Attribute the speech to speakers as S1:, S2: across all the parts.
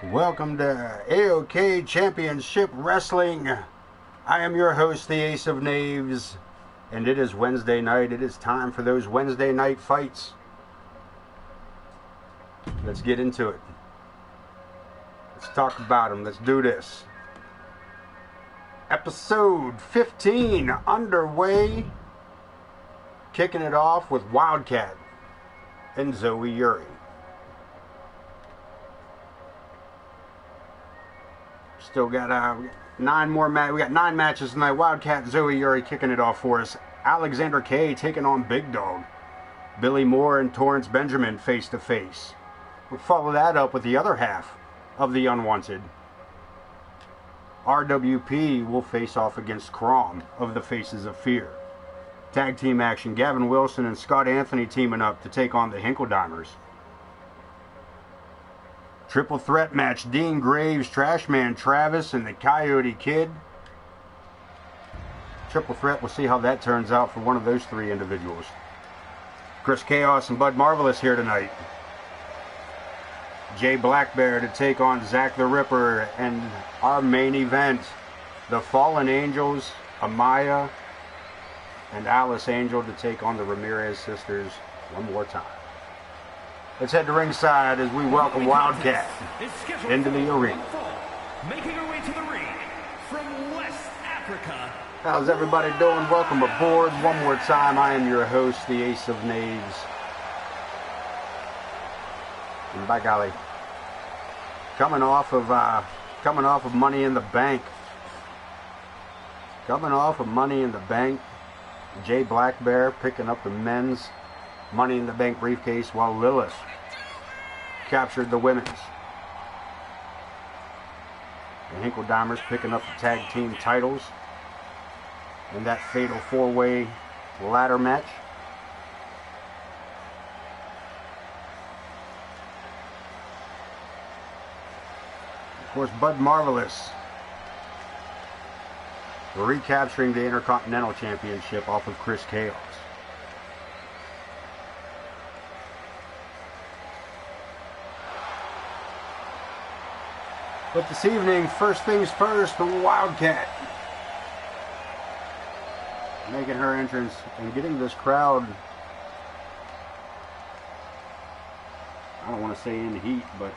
S1: Welcome to AoK Championship Wrestling. I am your host, the Ace of Knaves, and it is Wednesday night. It is time for those Wednesday night fights. Let's get into it. Let's talk about them. Let's do this. Episode 15 underway. Kicking it off with Wildcat and Zoe Yuri. Still got nine more matches. We got 9 matches tonight. Wildcat and Zoe Yuri kicking it off for us. Alexander K taking on Big Dog. Billy Moore and Torrance Benjamin face to face. We'll follow that up with the other half of the Unwanted. RWP will face off against Crom of the Faces of Fear. Tag team action. Gavin Wilson and Scott Anthony teaming up to take on the Hinkledimers. Triple threat match, Dean Graves, Trashman Travis, and the Coyote Kid. Triple threat, we'll see how that turns out for one of those 3 individuals. Chris Chaos and Bud Marvelous here tonight. Jay Blackbear to take on Zach the Ripper, and our main event, the Fallen Angels, Amaya and Alice Angel to take on the Ramirez sisters one more time. Let's head to ringside as we welcome Wildcat into the arena.
S2: Making her way to the ring from West Africa.
S1: How's everybody doing? Welcome aboard one more time. I am your host, the Ace of Knaves. And by golly, coming off of Money in the Bank. Coming off of Money in the Bank, Jay Blackbear picking up the men's Money in the Bank briefcase while Lilith captured the women's. The Hinkledimers picking up the tag team titles in that fatal 4-way ladder match. Of course, Bud Marvelous recapturing the Intercontinental Championship off of Chris Chaos. But this evening, first things first, the Wildcat making her entrance and getting this crowd, I don't want to say in heat, but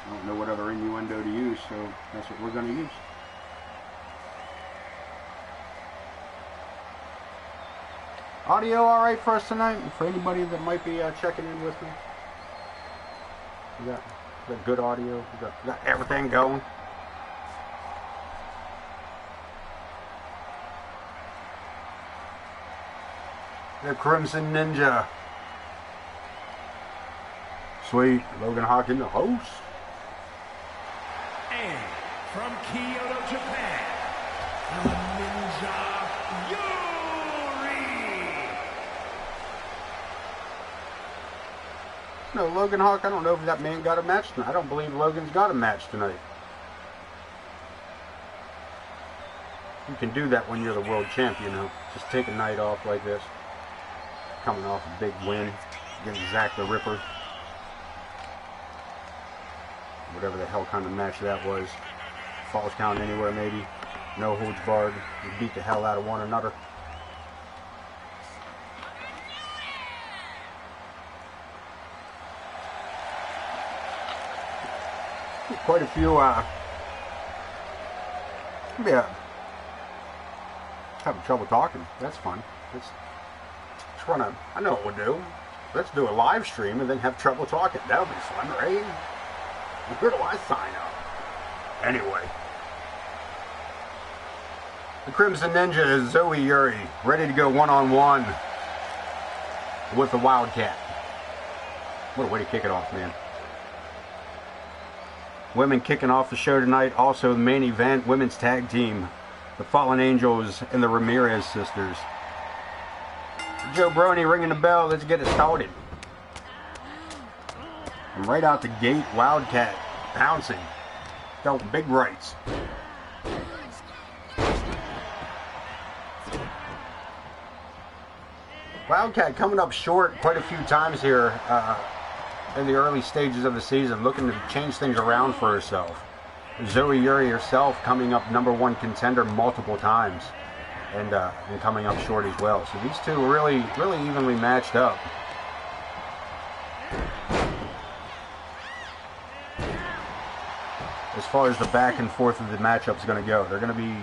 S1: I don't know what other innuendo to use, so that's what we're going to use. Audio all right for us tonight? For anybody that might be checking in with me? We got good audio. We got everything going. The Crimson Ninja. Sweet. Logan Hawk in the host.
S2: And from Kyoto, Japan, the Ninja Yuri.
S1: No, Logan Hawk, I don't know if that man got a match tonight. I don't believe Logan's got a match tonight. You can do that when you're the world champion, though. Just take a night off like this. Coming off a big win against Zach the Ripper. Whatever the hell kind of match that was. Falls count anywhere, maybe. No holds barred. We beat the hell out of one another. Quite a few, having trouble talking. That's fun. I know what we'll do. Let's do a live stream and then have trouble talking. That'll be fun, right? Where do I sign up? Anyway. The Crimson Ninja is Zoe Yuri, ready to go one-on-one with the Wildcat. What a way to kick it off, man. Women kicking off the show tonight. Also the main event, women's tag team, the Fallen Angels and the Ramirez sisters. Joe Brony ringing the bell. Let's get it started. And right out the gate, Wildcat pouncing. Felt big rights. Wildcat coming up short quite a few times here. in the early stages of the season, looking to change things around for herself. Zoe Yuri herself coming up #1 contender multiple times, and coming up short as well. So these two are really evenly matched up. As far as the back and forth of the matchup's going to go, they're going to be.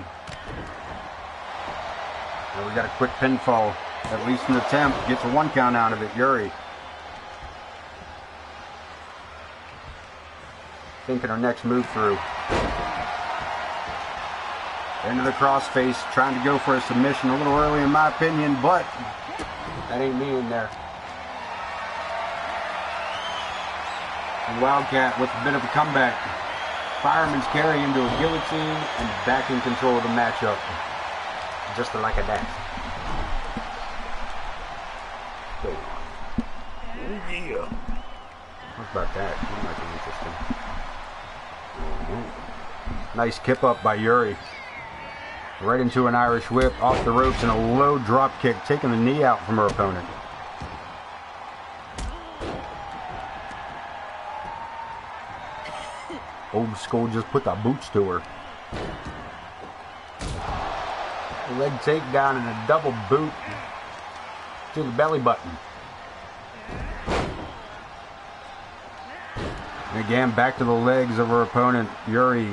S1: And we got a quick pinfall, at least an attempt. Gets a 1 count out of it, Yuri. Thinking her next move through. Into the crossface, trying to go for a submission a little early in my opinion, but that ain't me in there. And Wildcat with a bit of a comeback. Fireman's carry into a guillotine and back in control of the matchup. Just like a that. Oh yeah. What about that? That might be interesting. Nice kip up by Yuri. Right into an Irish whip, off the ropes, and a low drop kick, taking the knee out from her opponent. Old School just put the boots to her. A leg takedown and a double boot to the belly button. And again, back to the legs of her opponent, Yuri.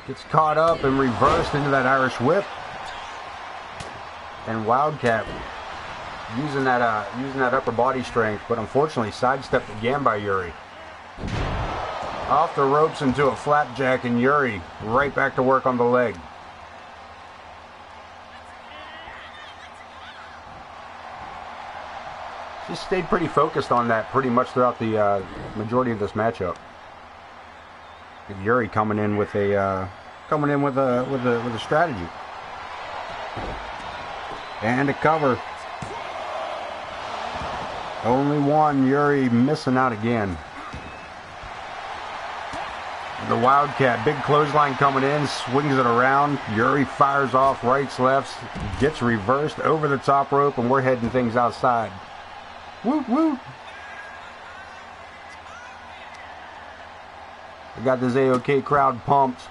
S1: Gets caught up and reversed into that Irish whip. And Wildcat using that upper body strength, but unfortunately sidestepped again by Yuri. Off the ropes into a flapjack, and Yuri right back to work on the leg. She stayed pretty focused on that pretty much throughout the majority of this matchup. Yuri coming in with a strategy and a cover. Only one. Yuri missing out again. The Wildcat, big clothesline coming in, swings it around. Yuri fires off rights, lefts, gets reversed over the top rope, and we're heading things outside. Woo woo. We got this AoK crowd pumped.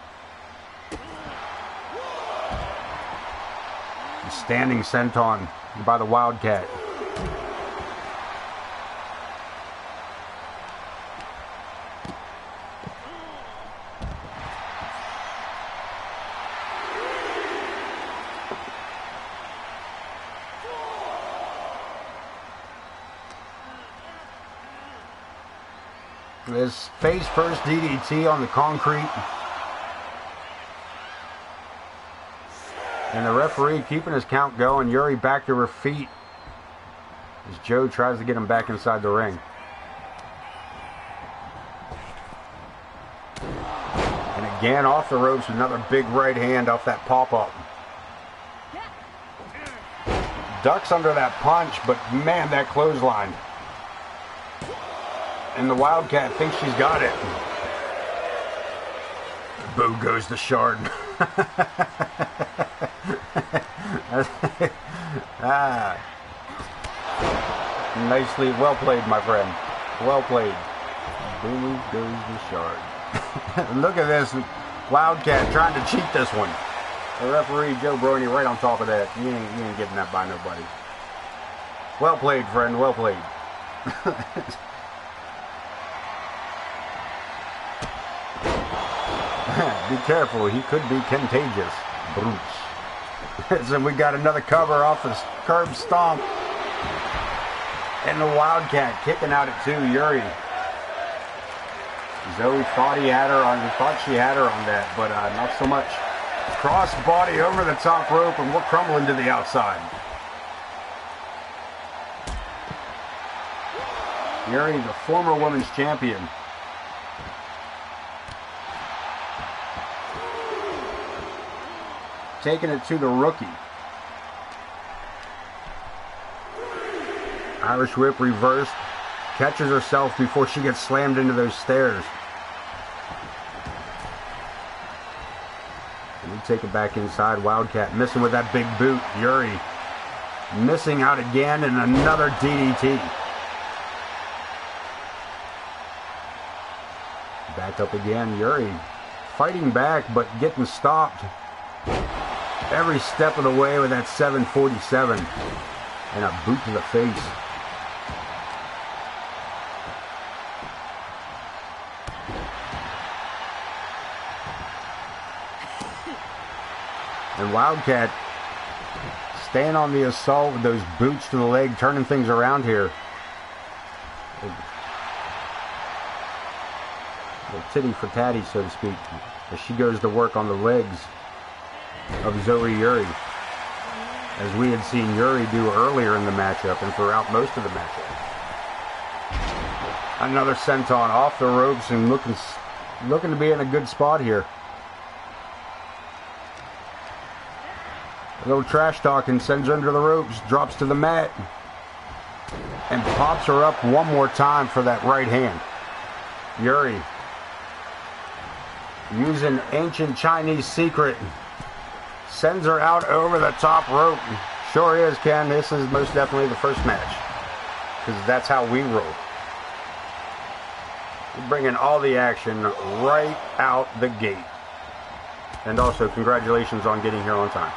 S1: Standing senton by the Wildcat. This face first DDT on the concrete. And the referee keeping his count going. Yuri back to her feet as Joe tries to get him back inside the ring. And again off the ropes, another big right hand off that pop-up. Ducks under that punch, but man, that clothesline. And the Wildcat thinks she's got it. Boo goes the Shard. Nicely, well played, my friend. Well played. Boo goes the Shard. Look at this. Wildcat trying to cheat this one. The referee, Joe Brony, right on top of that. You ain't getting that by nobody. Well played, friend. Well played. Be careful, he could be contagious. Bruce. So we got another cover off the curb stomp. And the Wildcat kicking out at 2, Yuri. Zoe thought she had her on that, but not so much. Cross body over the top rope, and we're crumbling to the outside. Yuri, the former women's champion. Taking it to the rookie. Irish whip reversed. Catches herself before she gets slammed into those stairs. And we take it back inside. Wildcat missing with that big boot. Yuri Missing out again and another DDT. Back up again, Yuri fighting back but getting stopped every step of the way with that 747 and a boot to the face. And Wildcat staying on the assault with those boots to the leg, turning things around here. A titty for tatty, so to speak, as she goes to work on the legs of Zoe Yuri, as we had seen Yuri do earlier in the matchup and throughout most of the matchup. Another senton off the ropes and looking to be in a good spot here. A little trash talking, sends her under the ropes, drops to the mat, and pops her up one more time for that right hand. Yuri, using ancient Chinese secret, sends her out over the top rope. Sure is, Ken. This is most definitely the first match, because that's how we roll. We're bringing all the action right out the gate. And also, congratulations on getting here on time.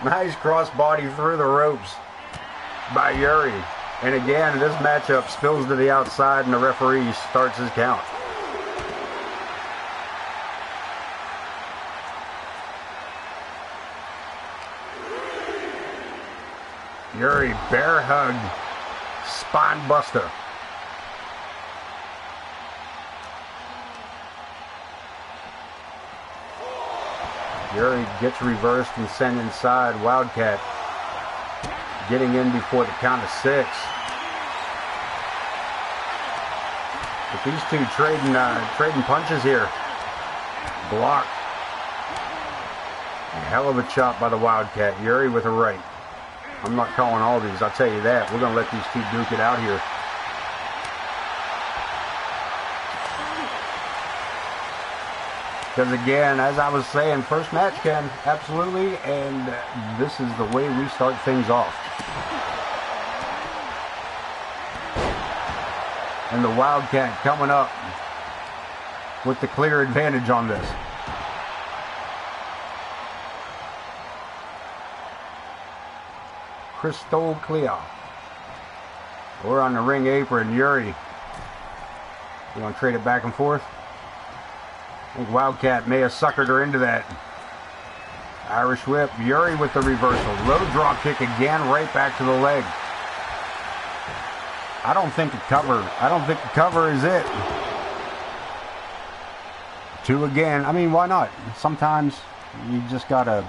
S1: Nice crossbody through the ropes by Yuri. And again, this matchup spills to the outside and the referee starts his count. Yuri, bear hug, spine buster. Yuri gets reversed and sent inside. Wildcat getting in before the count of 6. But these two trading punches here. Block. A hell of a chop by the Wildcat. Yuri with a right. I'm not calling all these, I'll tell you that. We're going to let these two duke it out here. Because again, as I was saying, first match, Ken, absolutely, and this is the way we start things off. And the Wildcat coming up with the clear advantage on this. Crystal clear. We're on the ring apron. Yuri, you want to trade it back and forth? I think Wildcat may have suckered her into that. Irish whip. Yuri with the reversal. Low drop kick again, right back to the leg. I don't think the cover is it. 2 again. I mean, why not? Sometimes you just gotta.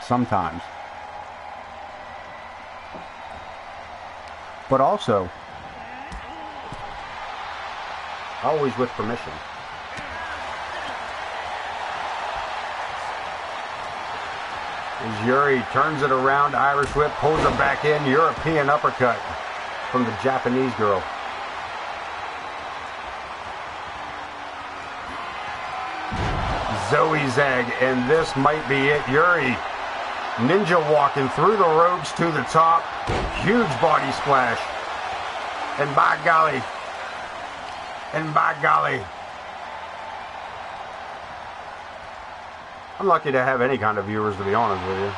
S1: Sometimes. But also, always with permission. As Yuri turns it around, Irish whip, pulls her back in, European uppercut from the Japanese girl. Zoe Zag, and this might be it. Yuri ninja walking through the ropes to the top. Huge body splash. And by golly, I'm lucky to have any kind of viewers, to be honest with you.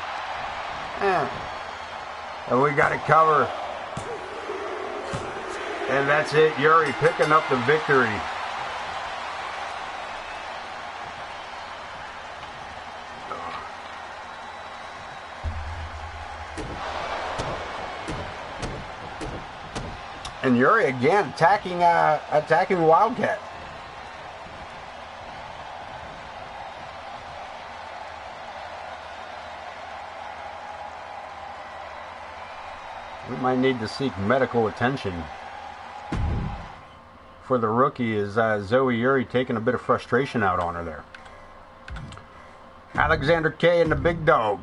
S1: And we got it covered. And that's it. Yuri picking up the victory. And Yuri again attacking Wildcat. We might need to seek medical attention for the rookie. Is Zoe Yuri taking a bit of frustration out on her there. Alexander K and the Big Dog.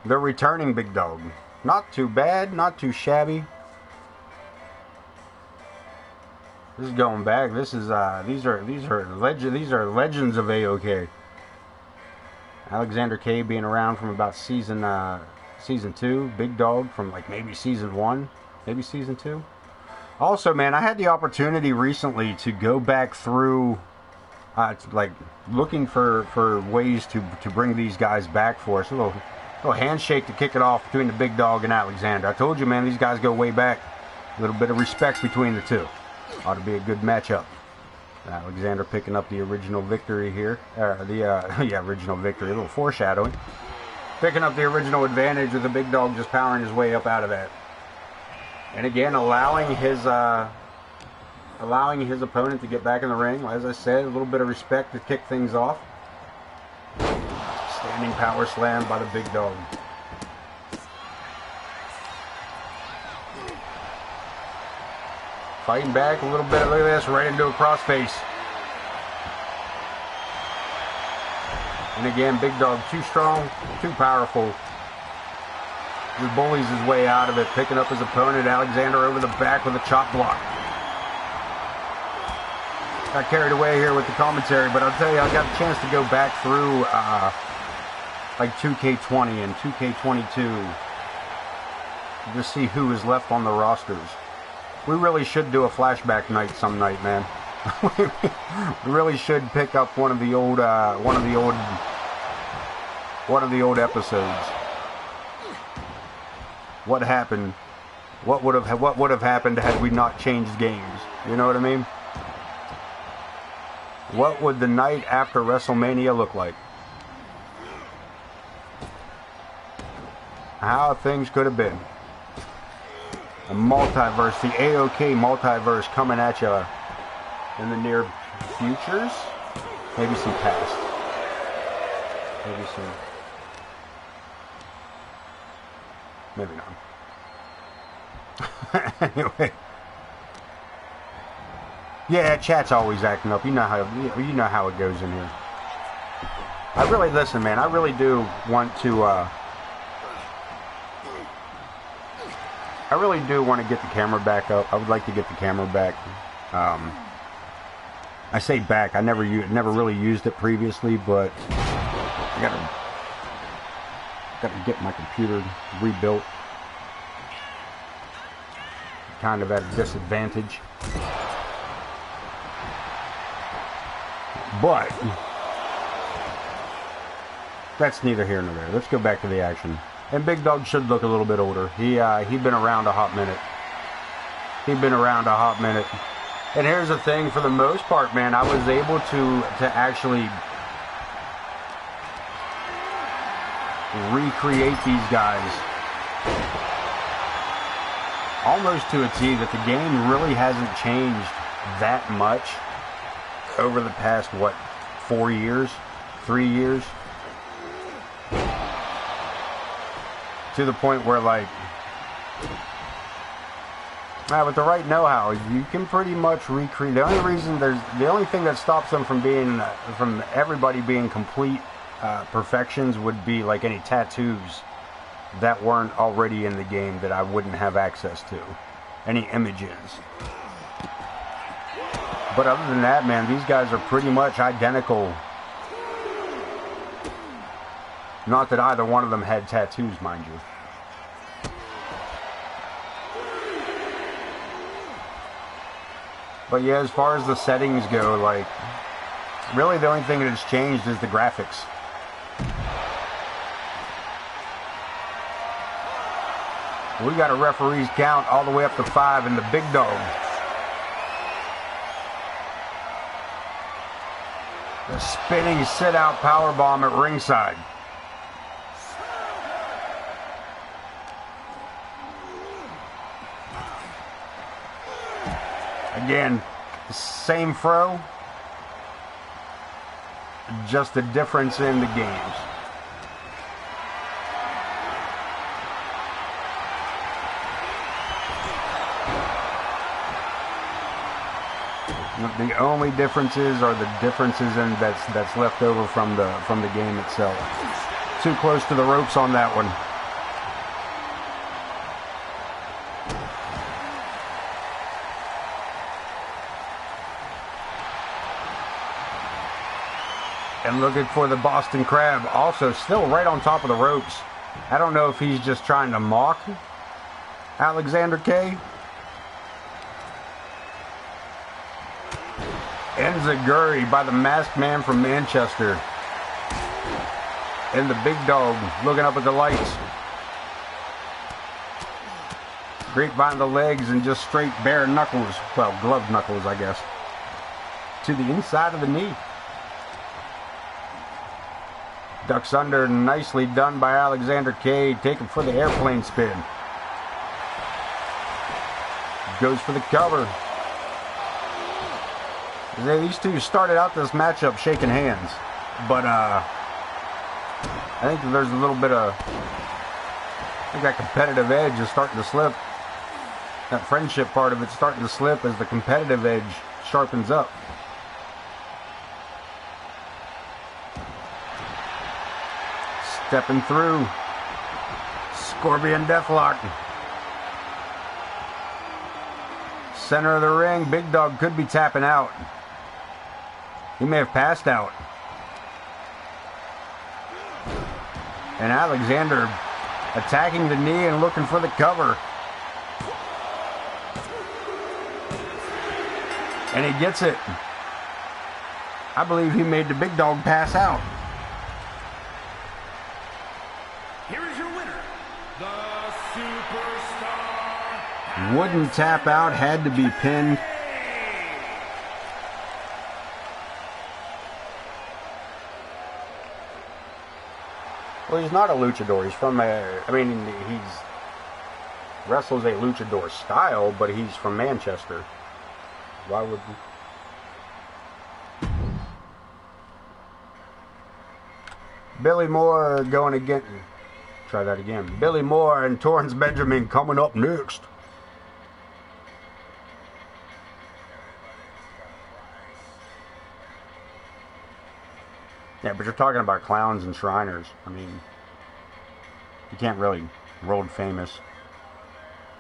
S1: The returning Big Dog. Not too bad, not too shabby. This is going back. This is these are legends of AoK. Alexander K being around from about season 2. Big Dog from like maybe season 1, maybe season 2. Also, man, I had the opportunity recently to go back through, like looking for ways to bring these guys back for us. A little handshake to kick it off between the Big Dog and Alexander. I told you, man, these guys go way back. A little bit of respect between the two. Ought to be a good matchup. Alexander picking up the original victory here. Original victory. A little foreshadowing. Picking up the original advantage with the Big Dog just powering his way up out of that. And again, allowing his opponent to get back in the ring. As I said, a little bit of respect to kick things off. Standing power slam by the Big Dog. Fighting back a little bit. Look at this, right into a crossface. And again, Big Dog too strong, too powerful. He bullies his way out of it, picking up his opponent, Alexander, over the back with a chop block. Got carried away here with the commentary, but I'll tell you, I got a chance to go back through like 2K20 and 2K22 to see who is left on the rosters. We really should do a flashback night some night, man. We really should pick up one of the old episodes. What happened? What would have happened had we not changed games? You know what I mean? What would the night after WrestleMania look like? How things could have been. A multiverse, the AoK multiverse coming at you in the near futures. Maybe some past. Maybe some. Maybe not. Anyway. Yeah, chat's always acting up. You know how it goes in here. I really listen, man. I really do want to. I really do want to get the camera back up. I would like to get the camera back. I say back. I never really used it previously, but I gotta get my computer rebuilt. Kind of at a disadvantage. But that's neither here nor there. Let's go back to the action. And Big Dog should look a little bit older. He'd been around a hot minute. And here's the thing, for the most part, man, I was able to actually recreate these guys almost to a T. That the game really hasn't changed that much over the past, 4 years? 3 years? To the point where, like, with the right know-how, you can pretty much recreate. The only thing that stops them from everybody being complete perfections would be like any tattoos that weren't already in the game that I wouldn't have access to, any images. But other than that, man, these guys are pretty much identical. Not that either one of them had tattoos, mind you. But yeah, as far as the settings go, like, really the only thing that's changed is the graphics. We got a referee's count all the way up to 5 in the Big Dog. The spinning sit-out powerbomb at ringside. Again, same fro, just a difference in the games. The only differences are the differences in that's left over from the game itself. Too close to the ropes on that one. And looking for the Boston Crab. Also still right on top of the ropes. I don't know if he's just trying to mock Alexander K. Enziguri by the masked man from Manchester. And the big dog looking up at the lights. Grapevine the legs and just straight bare knuckles. Well, gloved knuckles, I guess. To the inside of the knee. Ducks under, nicely done by Alexander K. Taken for the airplane spin. Goes for the cover. These two started out this matchup shaking hands. But, I think there's a little bit of... I think that competitive edge is starting to slip. That friendship part of it's starting to slip as the competitive edge sharpens up. Stepping through. Scorpion Deathlock. Center of the ring. Big Dog could be tapping out. He may have passed out. And Alexander attacking the knee and looking for the cover. And he gets it. I believe he made the Big Dog pass out.
S2: Here is your winner, the Superstar.
S1: Wouldn't tap out, had to be pinned. Well, he's not a luchador. He's from he's wrestles a luchador style, but he's from Manchester. Why would Billy Moore going again? Try that again. Billy Moore and Torrance Benjamin coming up next. Yeah, but you're talking about clowns and Shriners. I mean, you can't really world famous.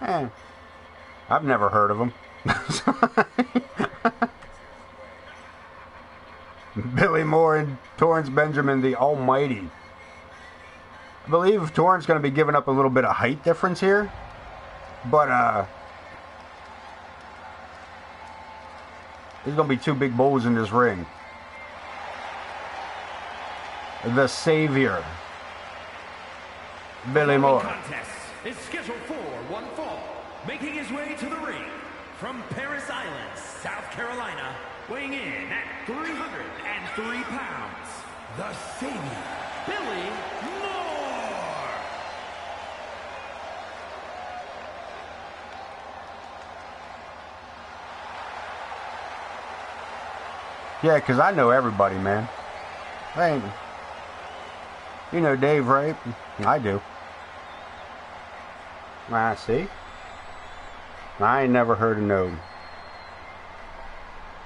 S1: I've never heard of them. Billy Moore and Torrance Benjamin, the Almighty. I believe Torrance going to be giving up a little bit of height difference here, but there's going to be two big bulls in this ring. The Savior, Billy Moore.
S2: Contest is scheduled for one fall. Making his way to the ring from Paris Island, South Carolina, weighing in at 303 pounds, the Savior, Billy Moore.
S1: Yeah, because I know everybody, man. Hey, you know Dave, right? I do. I see. I ain't never heard of no.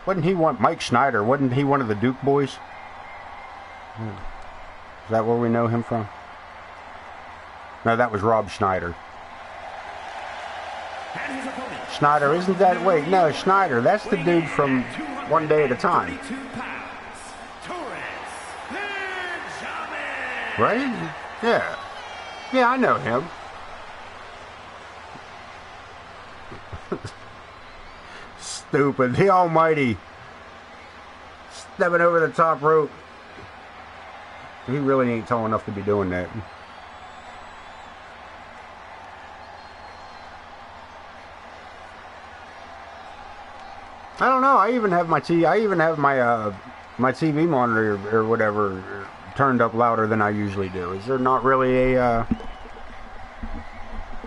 S1: Wasn't he Mike Schneider? Wasn't he one of the Duke boys? Is that where we know him from? No, that was Rob Schneider. Schneider, isn't that? Wait, no, Schneider. That's the dude from One Day at a Time. Right? Yeah. Yeah, I know him. Stupid. The Almighty. Stepping over the top rope. He really ain't tall enough to be doing that. I don't know. I even have my my TV monitor or whatever turned up louder than I usually do. Is there not really a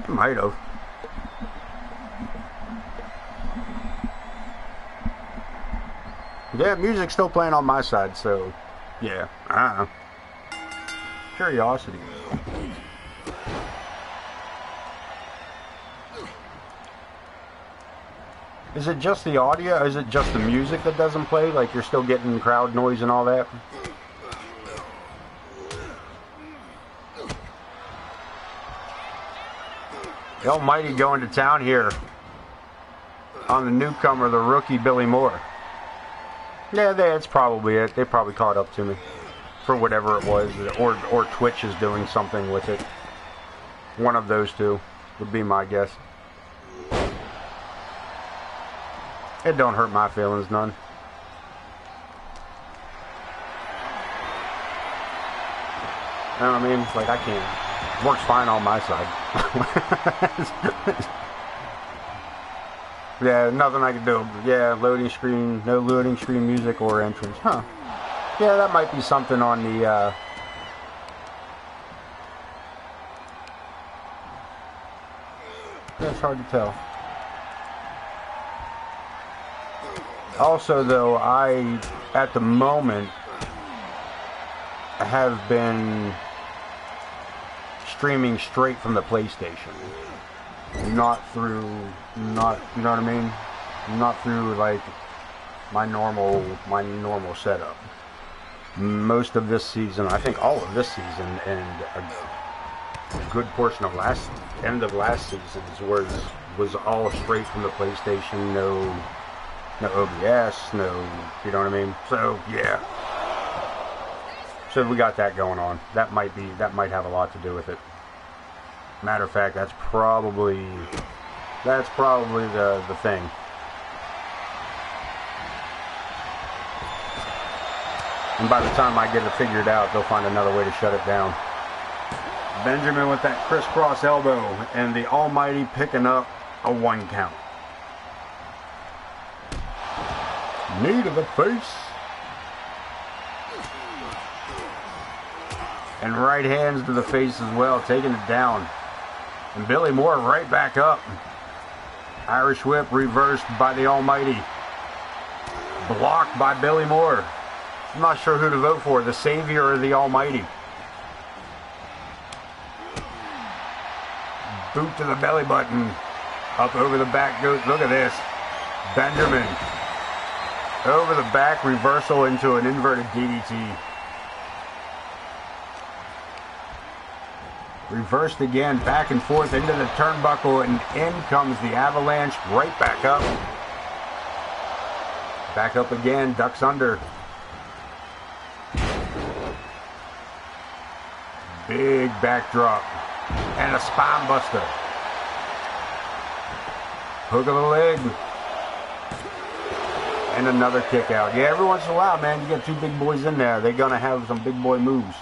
S1: might have. Yeah, music's still playing on my side, so yeah, I don't know. Curiosity. Is it just the audio? Is it just the music that doesn't play? Like you're still getting crowd noise and all that? The Almighty going to town here on the newcomer, the rookie Billy Moore. Yeah, that's probably it. They probably caught up to me. for whatever it was, or Twitch is doing something with it. One of those two would be my guess. It don't hurt my feelings none. You know what I mean? Like, I can't. Works fine on my side. Yeah, nothing I can do. Yeah, loading screen, no loading screen music or entrance. Huh. Yeah, that might be something on the, It's hard to tell. Also, though, I, at the moment, have been streaming straight from the PlayStation. Not through, you know what I mean? Not through, like, my normal setup. Most of this season, I think all of this season, and a good portion of end of last season's was all straight from the PlayStation. No OBS, no, you know what I mean? So yeah. So we got that going on. That might have a lot to do with it. Matter of fact, that's probably the thing. And by the time I get it figured out, they'll find another way to shut it down. Benjamin with that crisscross elbow, and the Almighty picking up a 1 count. Knee to the face. And right hands to the face as well, taking it down. And Billy Moore right back up. Irish whip reversed by the Almighty. Blocked by Billy Moore. I'm not sure who to vote for, the Savior or the Almighty. Boot to the belly button. Up over the back goes, look at this. Benjamin. Over the back, reversal into an inverted DDT. Reversed again, back and forth into the turnbuckle, and in comes the avalanche, right back up. Back up again, ducks under. Big backdrop. And a spine buster. Hook of the leg. And another kick out. Yeah, every once in a while, man, you get two big boys in there. They're going to have some big boy moves.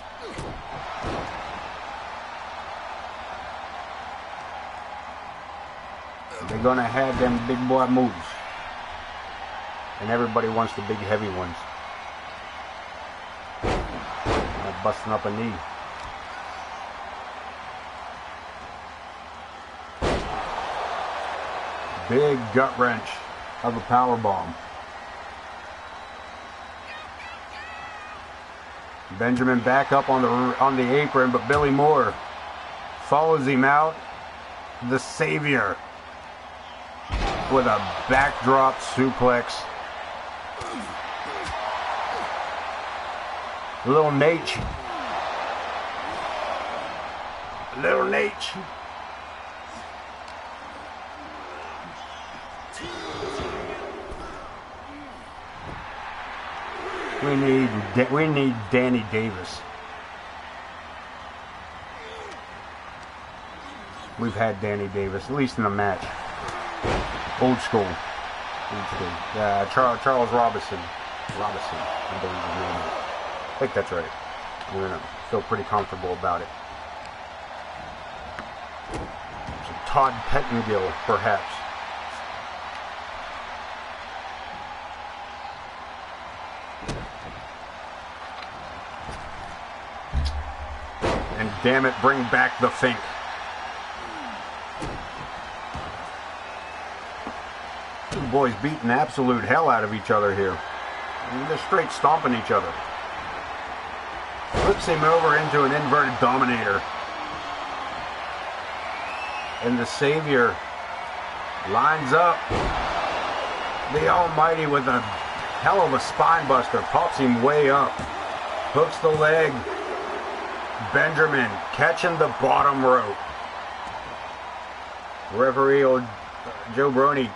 S1: They're going to have them big boy moves. And everybody wants the big heavy ones. Busting up a knee. Big gut wrench of a power bomb. Benjamin back up on the apron, but Billy Moore follows him out. The Savior with a backdrop suplex. Little Nate. Little Nate. We need Danny Davis. We've had Danny Davis, at least in a match. Old school. Old school. Yeah, Charles Robinson. I believe his name is. I think that's right. I don't know. Feel pretty comfortable about it. So Todd Pettengill, perhaps. And damn it, bring back the Fink. Two boys beating absolute hell out of each other here. They're straight stomping each other. Flips him over into an inverted dominator. And the Savior lines up the Almighty with a hell of a spine buster. Pops him way up. Hooks the leg. Benjamin catching the bottom rope. Referee old Joe Brony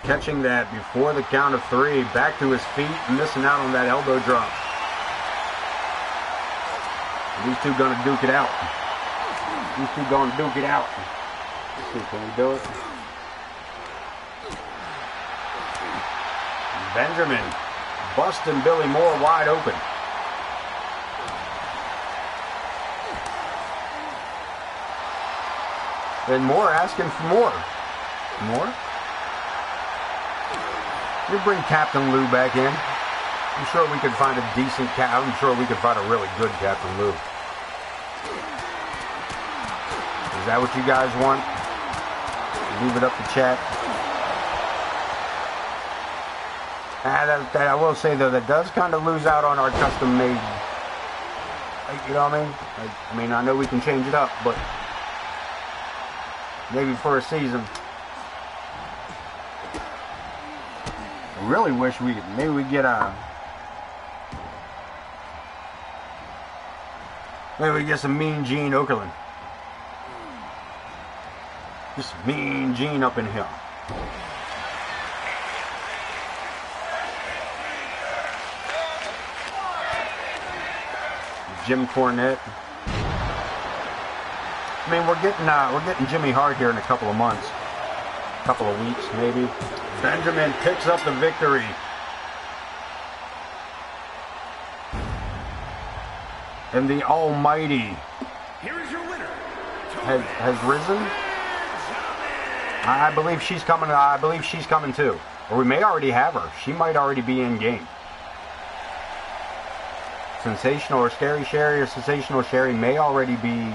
S1: catching that before the count of 3. Back to his feet, missing out on that elbow drop. These two gonna duke it out. These two gonna duke it out. Let's see, can we do it? Benjamin busting Billy Moore wide open. And Moore asking for more. More? We bring Captain Lou back in. I'm sure we could find a decent I'm sure we could find a really good Captain Lou. Is that what you guys want? Leave it up to chat. I will say though, that does kind of lose out on our custom made. You know what I mean? I mean, I know we can change it up, but maybe for a season. I really wish maybe we get some Mean Gene Okerlund. Just Mean Gene up in here. Jim Cornette. I mean, we're getting Jimmy Hart here in a couple of months, couple of weeks maybe. Benjamin picks up the victory. And the Almighty
S2: Here is your winner,
S1: has risen. I believe she's coming. I believe she's coming too, or we may already have her. She might already be in game. Sensational or Scary Sherry or Sensational Sherry may already be.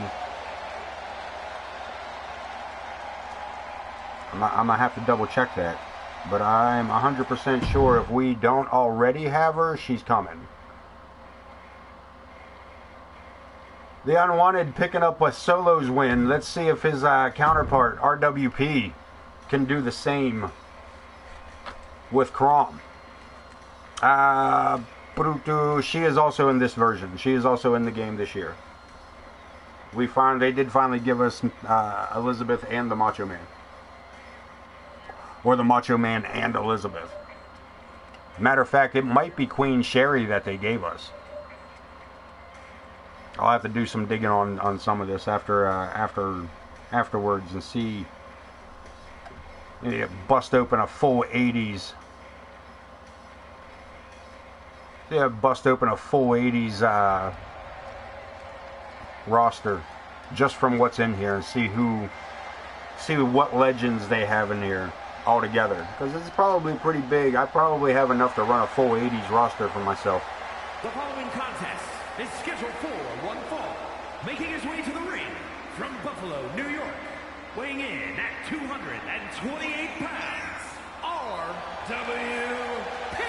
S1: I'm gonna have to double check that, but I'm 100% sure if we don't already have her, she's coming. The Unwanted picking up a solos win. Let's see if his counterpart RWP can do the same with Crom. She is also in this version. She is also in the game this year. They did finally give us Elizabeth and the Macho Man. Or the Macho Man and Elizabeth. Matter of fact, it might be Queen Sherry that they gave us. I'll have to do some digging on some of this afterwards and see. Maybe bust open a full 80s. Yeah, bust open a full 80s roster just from what's in here and see what legends they have in here all together, because it's probably pretty big. I probably have enough to run a full 80s roster for myself.
S2: The following contest is scheduled for one fall, making his way to the ring from Buffalo, New York, weighing in at 228 pounds, RWP.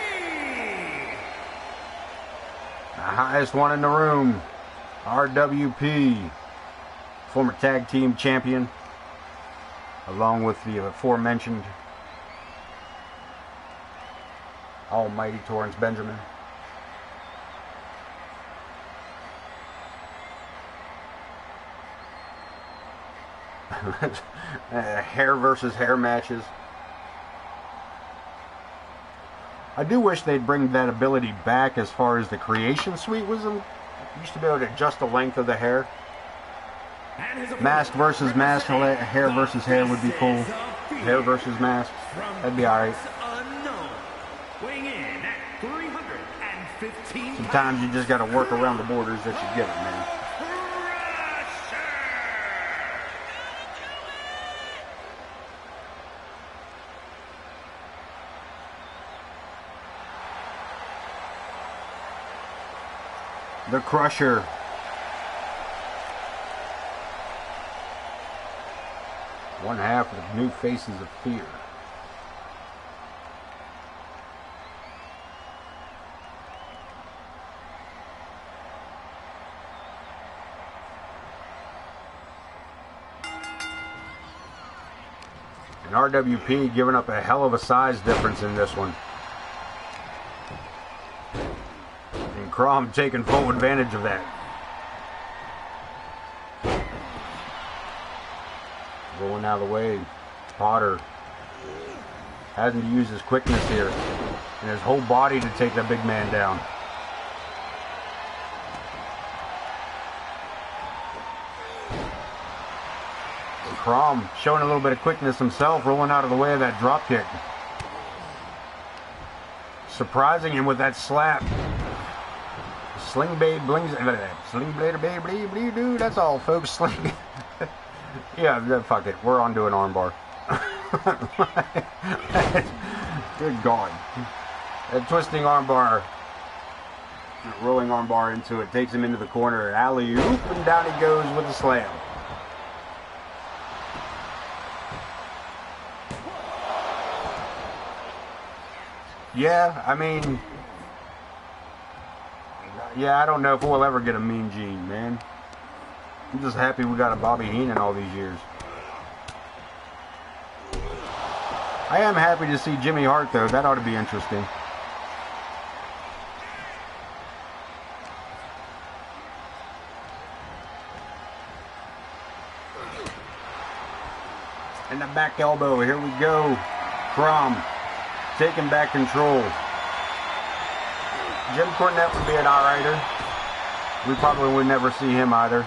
S1: The highest one in the room, RWP, former tag team champion, along with the aforementioned Almighty Torrance Benjamin. Hair versus hair matches. I do wish they'd bring that ability back as far as the creation suite was. You used to be able to adjust the length of the hair. Mask versus mask, hair versus hair would be cool. Hair versus mask, that'd be alright. Sometimes you just gotta work around the borders that you get it, man. The Crusher. One half of New Faces of Fear. And RWP giving up a hell of a size difference in this one. And Crom taking full advantage of that. Rolling out of the way. Potter having to use his quickness here and his whole body to take that big man down. Crom showing a little bit of quickness himself, rolling out of the way of that drop kick. Surprising him with that slap. Sling blade blings. Sling blade baby, dude. That's all, folks. Sling. Yeah, fuck it. We're on to an armbar. Good God. A twisting armbar. Rolling armbar into it. Takes him into the corner. Alley-oop, and down he goes with a slam. Yeah, I mean... Yeah, I don't know if we'll ever get a Mean Gene, man. I'm just happy we got a Bobby Heenan all these years. I am happy to see Jimmy Hart, though. That ought to be interesting. And the back elbow. Here we go. Crom taking back control. Jim Cornette would be an all-righter. We probably would never see him either.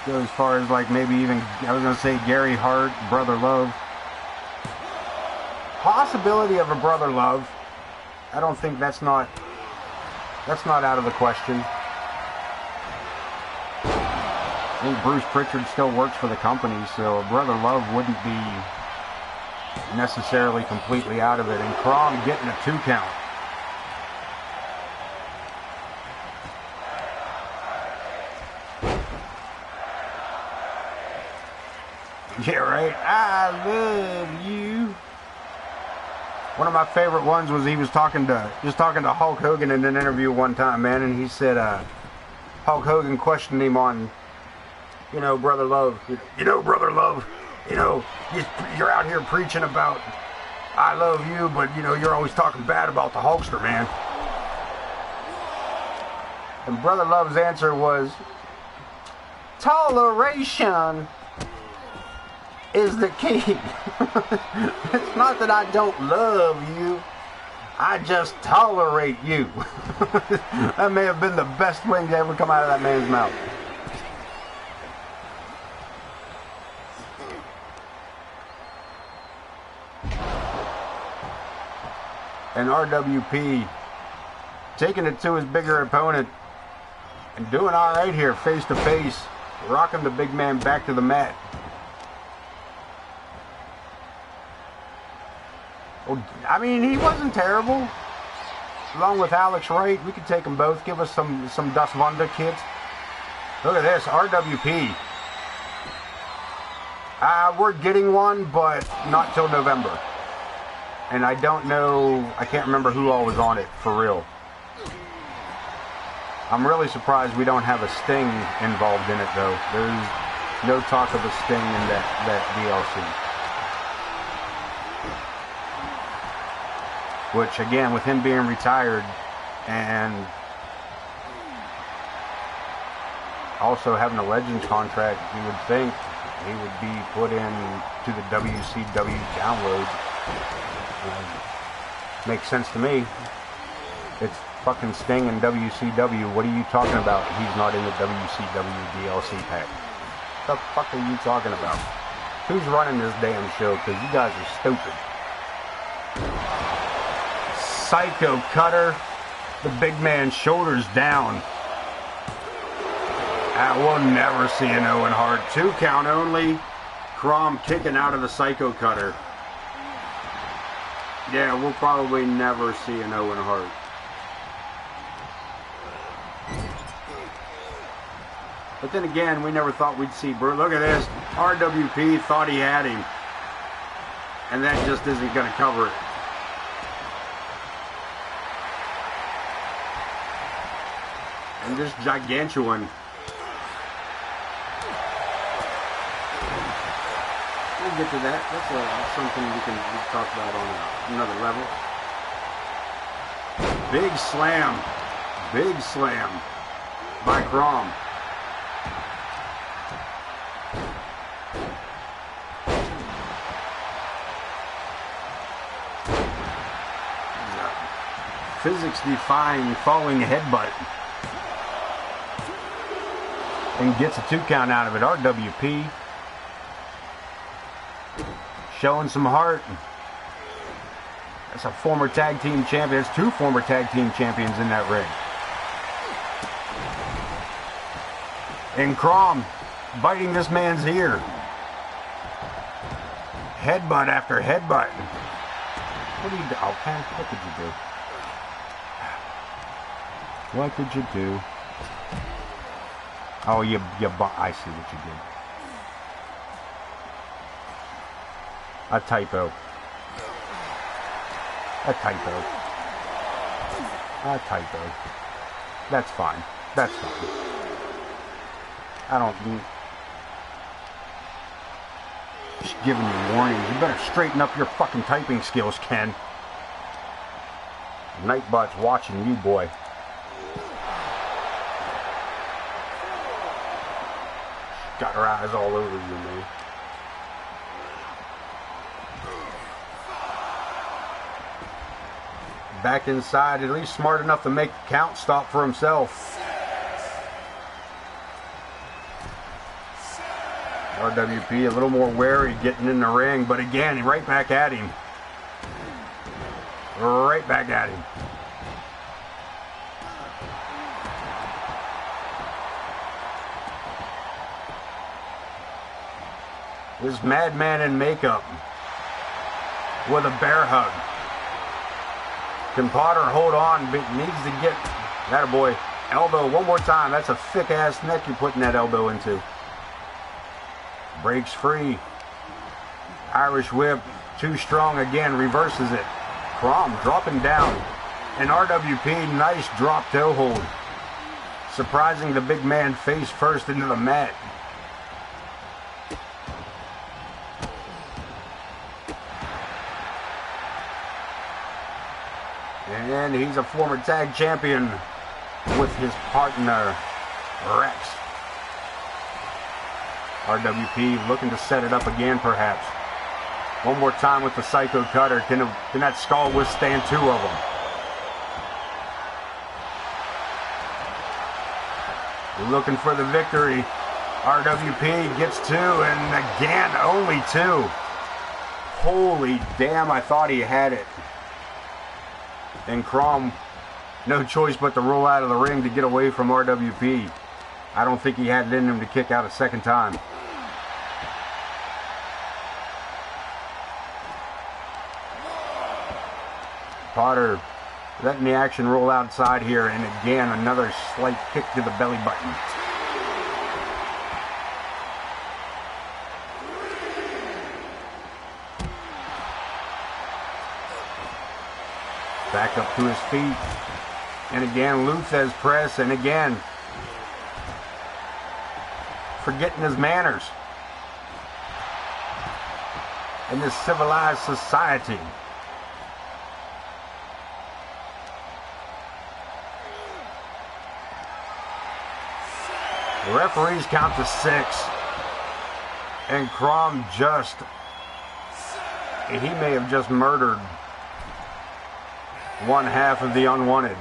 S1: Go as far as like maybe even, I was going to say Gary Hart, Brother Love. Possibility of a Brother Love. I don't think that's not out of the question. I think Bruce Pritchard still works for the company, so Brother Love wouldn't be necessarily completely out of it. And Crom getting a 2 count. Yeah, right. I love you. One of my favorite ones was he was talking to Hulk Hogan in an interview one time, man, and he said Hulk Hogan questioned him on, you know, Brother Love. You know, Brother Love, you know, you're out here preaching about I love you, but, you know, you're always talking bad about the Hulkster, man. And Brother Love's answer was, toleration is the key. It's not that I don't love you, I just tolerate you. That may have been the best thing to ever come out of that man's mouth. And RWP taking it to his bigger opponent and doing all right here face to face, rocking the big man back to the mat. Well, I mean, he wasn't terrible. Along with Alex Wright, we could take them both. Give us some Das Wanda kids. Look at this, RWP. We're getting one, but not till November. And I don't know, I can't remember who all was on it, for real. I'm really surprised we don't have a Sting involved in it, though. There's no talk of a Sting in that DLC. Which, again, with him being retired and also having a Legends contract, you would think he would be put in to the WCW download. Makes sense to me. It's fucking Sting and WCW. What are you talking about? He's not in the WCW DLC pack. What the fuck are you talking about? Who's running this damn show? Because you guys are stupid. Psycho cutter. The big man's shoulders down. We'll never see an Owen Hart. 2 count only. Crom kicking out of the Psycho cutter. Yeah, we'll probably never see an Owen Hart. But then again, we never thought we'd see Burt. Look at this. RWP thought he had him. And that just isn't going to cover it. And this gigantuan. We'll get to that. That's something we can talk about on another level. Big slam. Big slam by Crom. physics-defying falling headbutt. And gets a 2 count out of it. RWP showing some heart. That's a former tag team champion. There's 2 former tag team champions in that ring. And Crom biting this man's ear. Headbutt after headbutt. What did you do? Oh, Ken, what did you do? What did you do? Oh, I see what you did. A typo. A typo. A typo. That's fine. That's fine. I don't mean... Just giving you warnings. You better straighten up your fucking typing skills, Ken. Nightbot's watching you, boy. Got her eyes all over you, man. Back inside, at least smart enough to make the count stop for himself. RWP a little more wary getting in the ring, but again, right back at him. Right back at him. This madman in makeup with a bear hug. Can Potter hold on, but needs to get that boy elbow one more time. That's a thick ass neck you're putting that elbow into. Breaks free. Irish whip, too strong again, reverses it. Crom dropping down. And RWP, nice drop toe hold. Surprising the big man face first into the mat. And he's a former tag champion with his partner, Rex. RWP looking to set it up again, perhaps. One more time with the Psycho Cutter. Can that skull withstand 2 of them? Looking for the victory. RWP gets 2, and again, only 2. Holy damn, I thought he had it. And Crom, no choice but to roll out of the ring to get away from RWP. I don't think he had it in him to kick out a second time. Potter letting the action roll outside here, and again another slight kick to the belly button. Back up to his feet, and again Luthez press, and again forgetting his manners in this civilized society. The referees count to 6, and Crom he may have just murdered one half of the unwanted.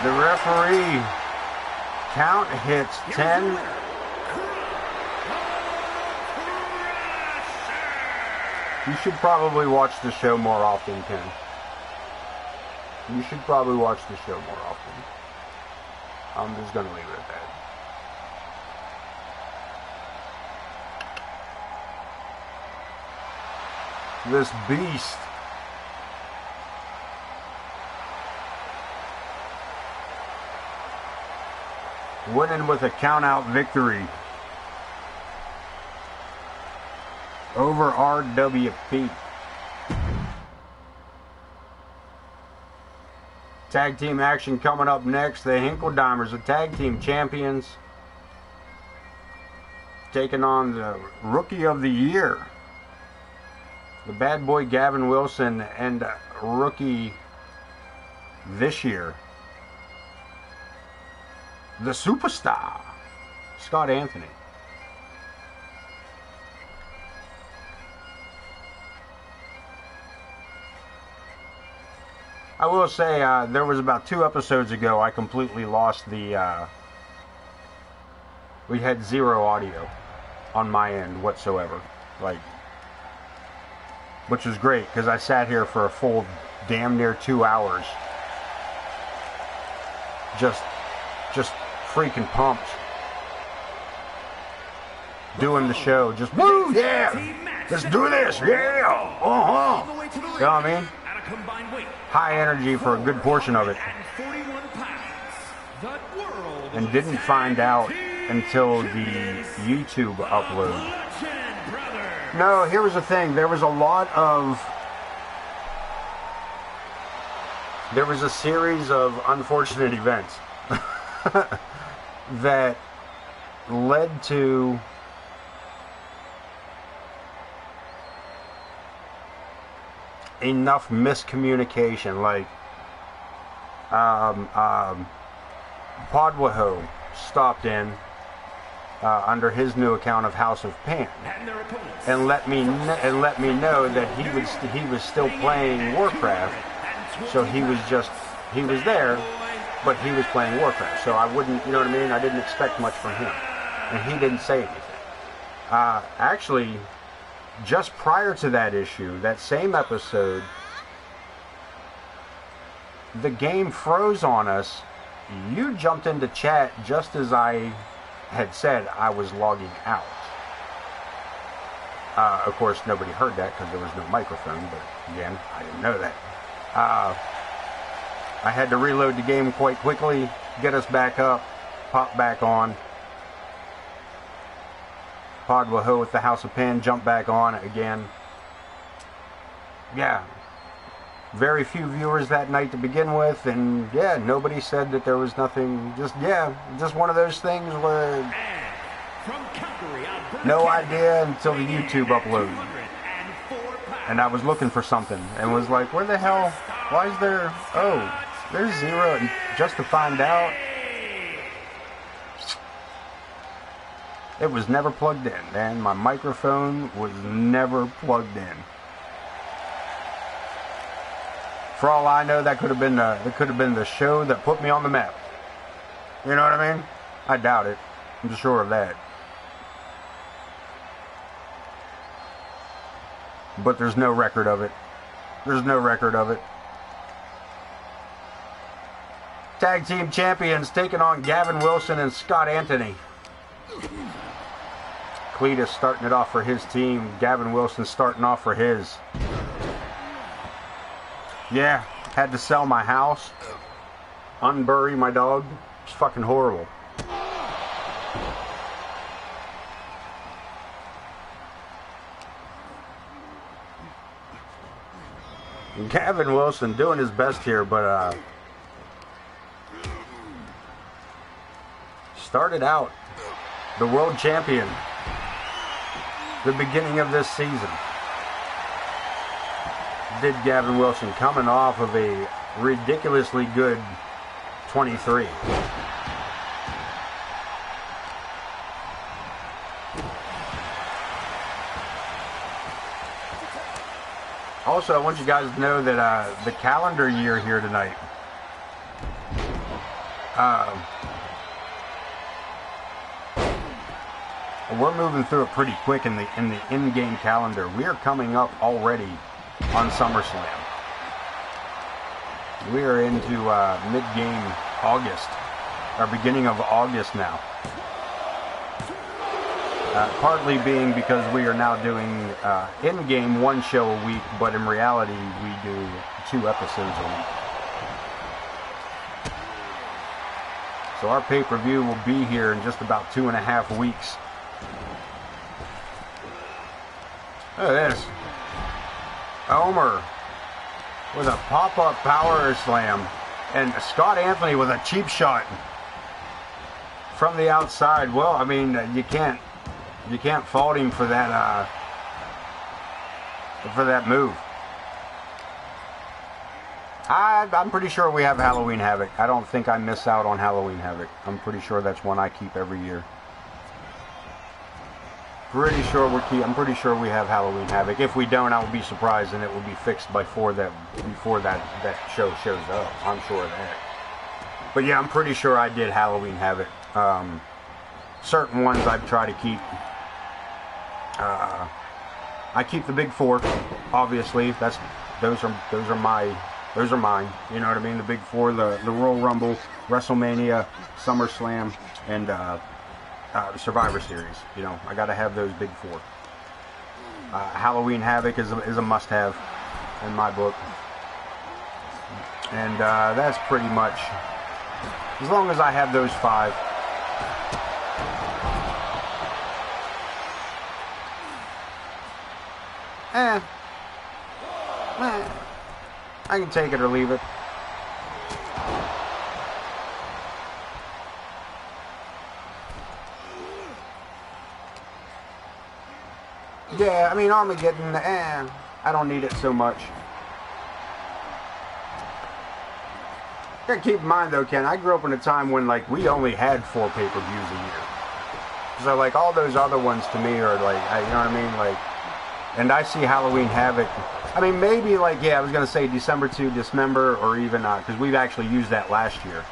S1: The referee count hits 10. You should probably watch the show more often, Ken. You should probably watch the show more often. I'm just going to leave it at that. This beast winning with a count-out victory over RWP. Tag team action coming up next. The Hinkledimers, the tag team champions, taking on the Rookie of the Year, the bad boy Gavin Wilson, and Rookie this year, the Superstar, Scott Anthony. I will say, there was about 2 episodes ago, I completely lost the, we had 0 audio on my end whatsoever. Like, which was great, because I sat here for a full damn near 2 hours. Just freaking pumped. Doing the show. Just, woo, yeah! Let's do this, yeah! Uh-huh! You know what I mean? High energy for a good portion of it. And didn't find out until the YouTube upload. No, here was the thing. There was a series of unfortunate events that led to enough miscommunication. Like, Podwaho stopped in under his new account of House of Pan, and let me know that he was still playing Warcraft. So he was there, but he was playing Warcraft. So I wouldn't, you know what I mean? I didn't expect much from him, and he didn't say anything. Actually, just prior to that issue, that same episode, the game froze on us. You jumped into chat just as I had said I was logging out. Of course, nobody heard that because there was no microphone, but again, I didn't know that. I had to reload the game quite quickly, get us back up, pop back on. Podwaho with the House of Pan jumped back on again. Yeah. Very few viewers that night to begin with, and yeah, nobody said that there was nothing. Just one of those things where no idea until the YouTube upload. And I was looking for something and was like, where the hell? Why is there? Oh, there's 0. And just to find out, it was never plugged in, man. My microphone was never plugged in. For all I know, that could have been the show that put me on the map. You know what I mean? I doubt it. I'm sure of that. But there's no record of it. There's no record of it. Tag team champions taking on Gavin Wilson and Scott Anthony. Cletus starting it off for his team. Gavin Wilson starting off for his. Yeah, had to sell my house. Unbury my dog. It's fucking horrible. Gavin Wilson doing his best here, but started out the world champion the beginning of this season. Did Gavin Wilson coming off of a ridiculously good 23. Also, I want you guys to know that the calendar year here tonight, we're moving through it pretty quick in the in-game calendar. We are coming up already on SummerSlam. We are into mid-game August, or beginning of August now. Partly being because we are now doing in-game 1 show a week, but in reality we do 2 episodes a week. So our pay-per-view will be here in just about 2.5 weeks. Look at this. Omer with a pop-up power slam, and Scott Anthony with a cheap shot from the outside. Well, I mean, you can't fault him for that move. I'm pretty sure we have Halloween Havoc. I don't think I miss out on Halloween Havoc. I'm pretty sure that's one I keep every year. Pretty sure I'm pretty sure we have Halloween Havoc. If we don't, I will be surprised, and it will be fixed before that show shows up. I'm sure of that. But yeah, I'm pretty sure I did Halloween Havoc. Certain ones I've tried to keep. I keep the big four, obviously. Those are mine. You know what I mean? The big four: the Royal Rumble, WrestleMania, SummerSlam, and the Survivor Series. You know, I got to have those big four. Halloween Havoc is a must-have in my book, and that's pretty much as long as I have those 5. I can take it or leave it. Yeah, I mean, Armageddon, I don't need it so much. Gotta keep in mind though, Ken, I grew up in a time when like we only had 4 pay-per-views a year. So like all those other ones to me are like, you know what I mean? Like, and I see Halloween Havoc. I mean, maybe like, yeah, I was gonna say December to Dismember, or even because we've actually used that last year,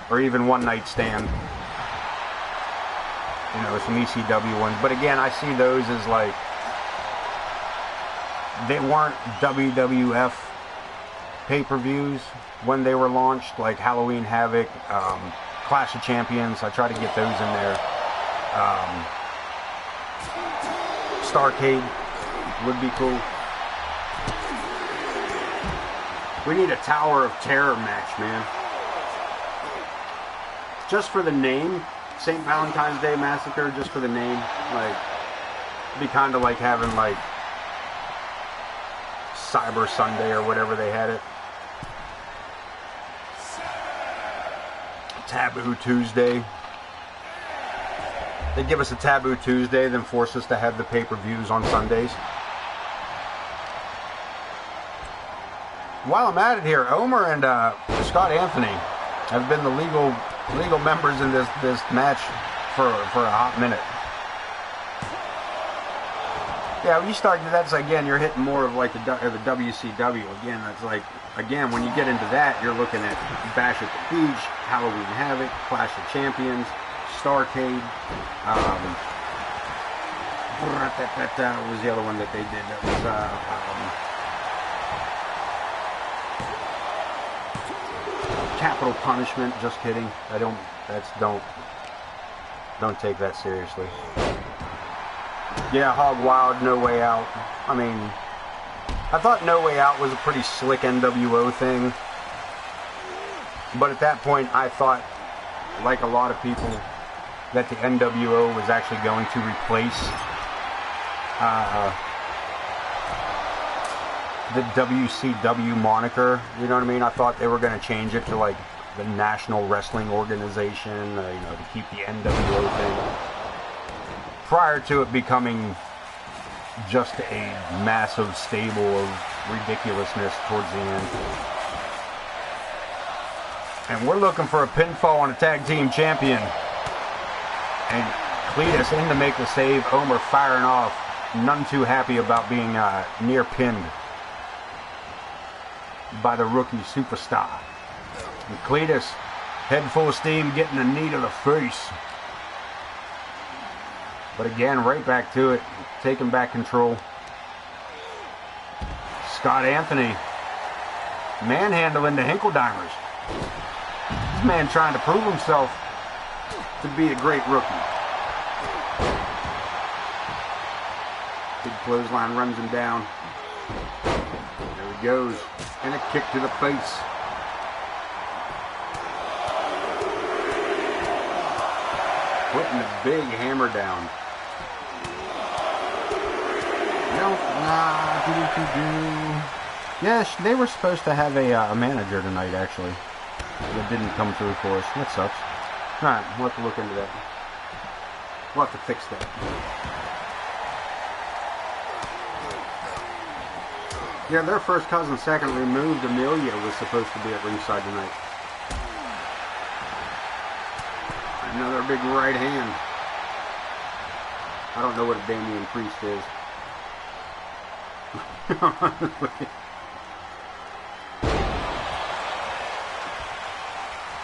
S1: or even One Night Stand. You know, some ECW ones. But again, I see those as like, they weren't WWF pay-per-views when they were launched, like Halloween Havoc, Clash of Champions. I try to get those in there. Starcade would be cool. We need a Tower of Terror match, man. Just for the name. St. Valentine's Day Massacre, just for the name. Like, it'd be kind of like having like Cyber Sunday or whatever they had it. Taboo Tuesday. They give us a Taboo Tuesday, then force us to have the pay-per-views on Sundays. While I'm at it here, Omer and Scott Anthony have been the legal members in this match for a hot minute. Yeah, when you start, that's again, you're hitting more of like the WCW again. That's like, again, when you get into that, you're looking at Bash at the Beach, Halloween Havoc, Clash of Champions, Starcade. What was the other one that they did? That was Capital Punishment. Just kidding. Don't take that seriously. Yeah, Hog Wild, No Way Out. I mean, I thought No Way Out was a pretty slick NWO thing. But at that point, I thought, like a lot of people, that the NWO was actually going to replace the WCW moniker. You know what I mean? I thought they were going to change it to like the National Wrestling Organization, you know, to keep the NWO thing. Prior to it becoming just a massive stable of ridiculousness towards the end. And we're looking for a pinfall on a tag team champion. And Cletus in to make the save. Omer firing off. None too happy about being near pinned by the rookie superstar. And Cletus, head full of steam, getting a knee to the face. But again, right back to it, taking back control. Scott Anthony manhandling the Hinkeldimers. This man trying to prove himself to be a great rookie. Big clothesline runs him down. There he goes. And a kick to the face. Putting a big hammer down. Yes, they were supposed to have a manager tonight, actually. That didn't come through for us. That sucks. Alright, we'll have to look into that. We'll have to fix that. Yeah, their first cousin, second removed, Amelia, was supposed to be at ringside tonight. Another big right hand. I don't know what a Damian Priest is.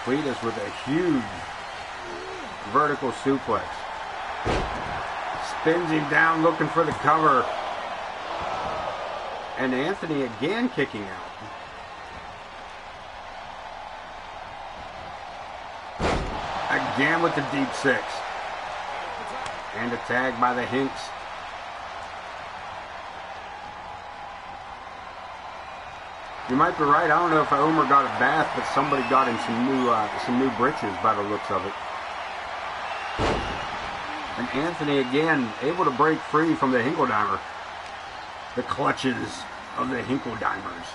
S1: Cletus with a huge vertical suplex. Spins him down looking for the cover. And Anthony again kicking out. Again with the deep six. And a tag by the Hinks. You might be right. I don't know if Omer got a bath, but somebody got him some new britches by the looks of it. And Anthony again able to break free from the Hinkledeimer. The clutches of the Hinkledimers.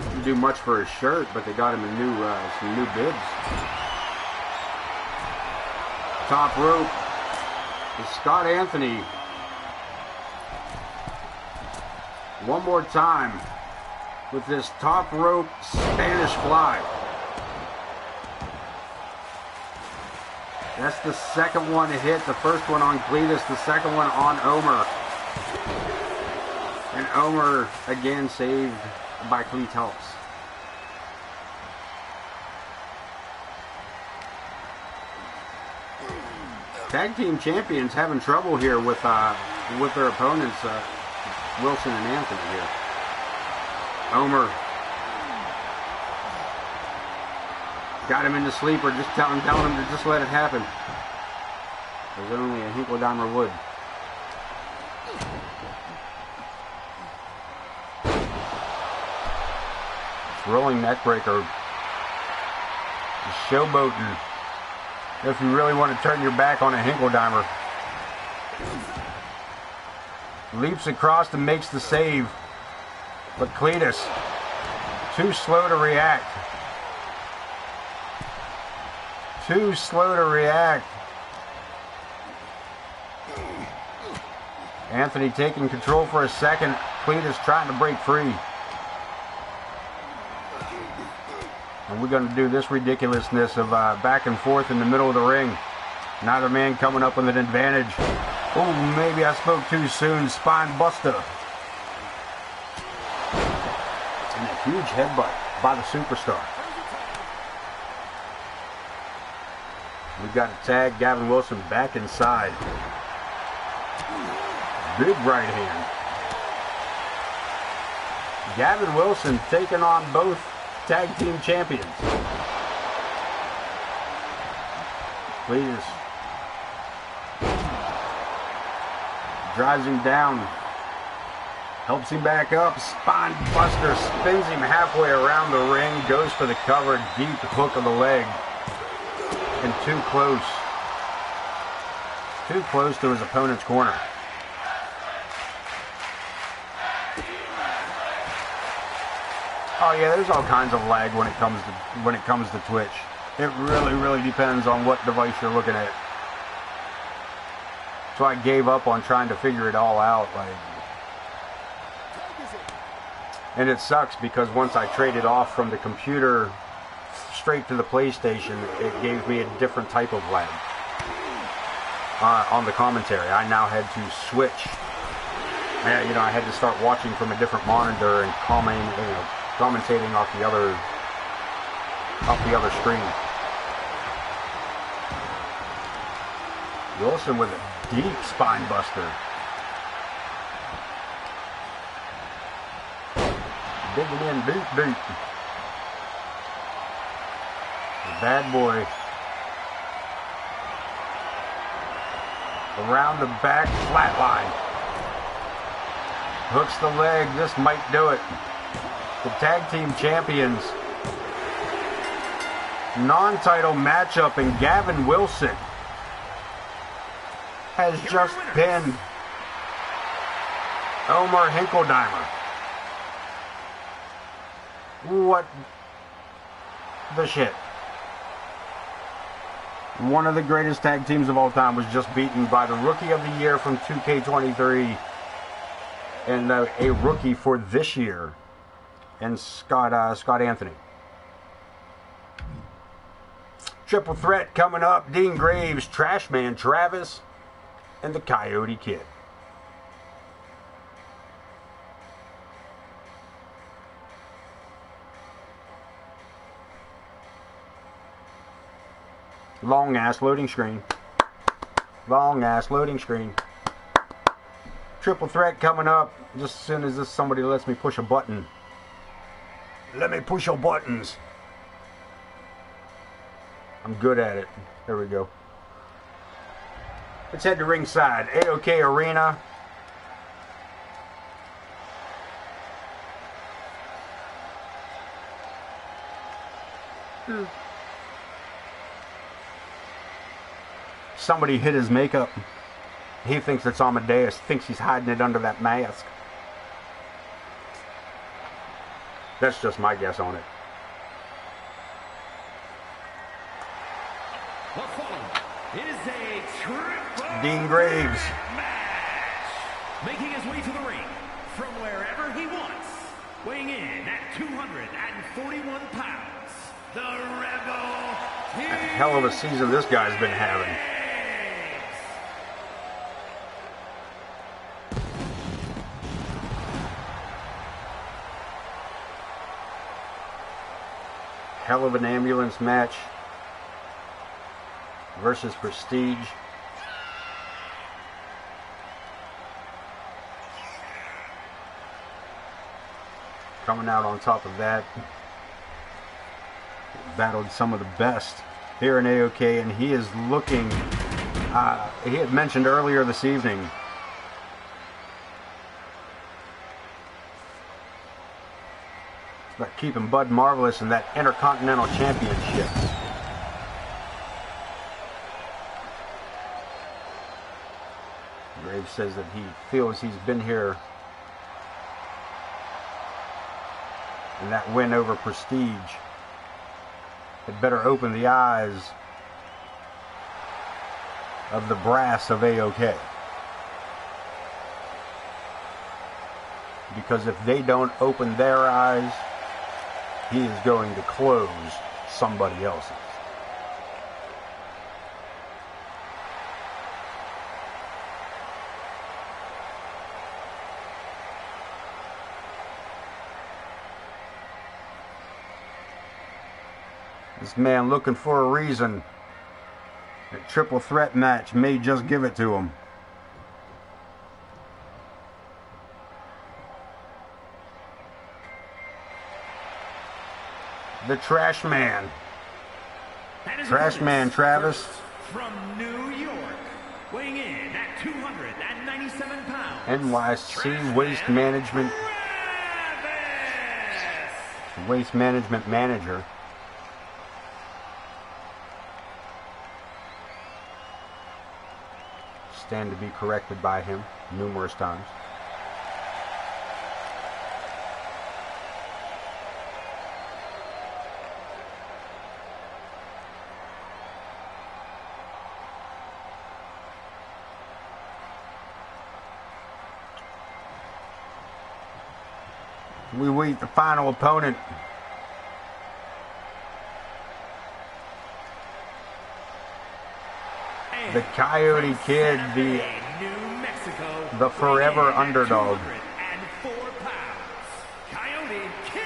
S1: Didn't do much for his shirt, but they got him some new bibs. Top rope is Scott Anthony. One more time with this top rope Spanish fly. That's the second one to hit. The first one on Cletus, the second one on Omer. And Omer again saved by Cletus. Tag team champions having trouble here with their opponents, Wilson and Anthony here. Omer got him in the sleeper, just telling him to just let it happen. There's only a Hinkledeimer would. Rolling neckbreaker. Showboating. If you really want to turn your back on a Hinkledeimer. Leaps across and makes the save. But Cletus, too slow to react. Too slow to react. Anthony taking control for a second. Cletus trying to break free. And we're going to do this ridiculousness of back and forth in the middle of the ring. Neither man coming up with an advantage. Oh, maybe I spoke too soon. Spine buster. And a huge headbutt by the superstar. We've got a tag. Gavin Wilson back inside. Big right hand. Gavin Wilson taking on both tag team champions. Cletus drives him down. Helps him back up. Spine buster. Spins him halfway around the ring. Goes for the cover. Deep hook of the leg. And too close. Too close to his opponent's corner. Oh yeah, there's all kinds of lag when it comes to Twitch. It really depends on what device you're looking at. So I gave up on trying to figure it all out. And it sucks because once I traded off from the computer straight to the PlayStation, it gave me a different type of lag on the commentary. I now had to switch. I had to start watching from a different monitor and commentating off the other screen. Wilson with a deep spine buster. Digging in, boot. The bad boy. Around the back, flatline. Hooks the leg, this might do it. The tag team champions. Non-title matchup, and Gavin Wilson has just pinned Omer Hinkledeimer. What the shit? One of the greatest tag teams of all time was just beaten by the Rookie of the Year from 2K23 and a rookie for this year, and Scott Anthony. Triple threat coming up. Dean Graves, Trashman Travis, and the Coyote Kid. Long ass loading screen. Long ass loading screen. Triple threat coming up just as soon as somebody lets me push a button. Let me push your buttons. I'm good at it. There we go. Let's head to ringside. AoK Arena. Somebody hit his makeup. He thinks it's Amadeus. Thinks he's hiding it under that mask. That's just my guess on it.
S2: The following is a triple
S1: Dean Graves
S2: match. Making his way to the ring from wherever he wants. Weighing in at 241 pounds. The Rebel King.
S1: A hell of a season this guy's been having. Hell of an ambulance match versus Prestige. Coming out on top of that, battled some of the best here in AoK, and he is looking, he had mentioned earlier this evening about keeping Bud Marvelous in that Intercontinental Championship. Graves says that he feels he's been here and that win over Prestige had better open the eyes of the brass of AoK. Because if they don't open their eyes, he is going to close somebody else's. This man looking for a reason. A triple threat match may just give it to him. The Trash Man. Trash Man Travis.
S2: From New York, weighing in at 297 pounds.
S1: NYC Waste Management. Waste Management Manager. Stand to be corrected by him numerous times. We wait the final opponent. The Coyote Kid, the forever underdog.
S2: Coyote Kid.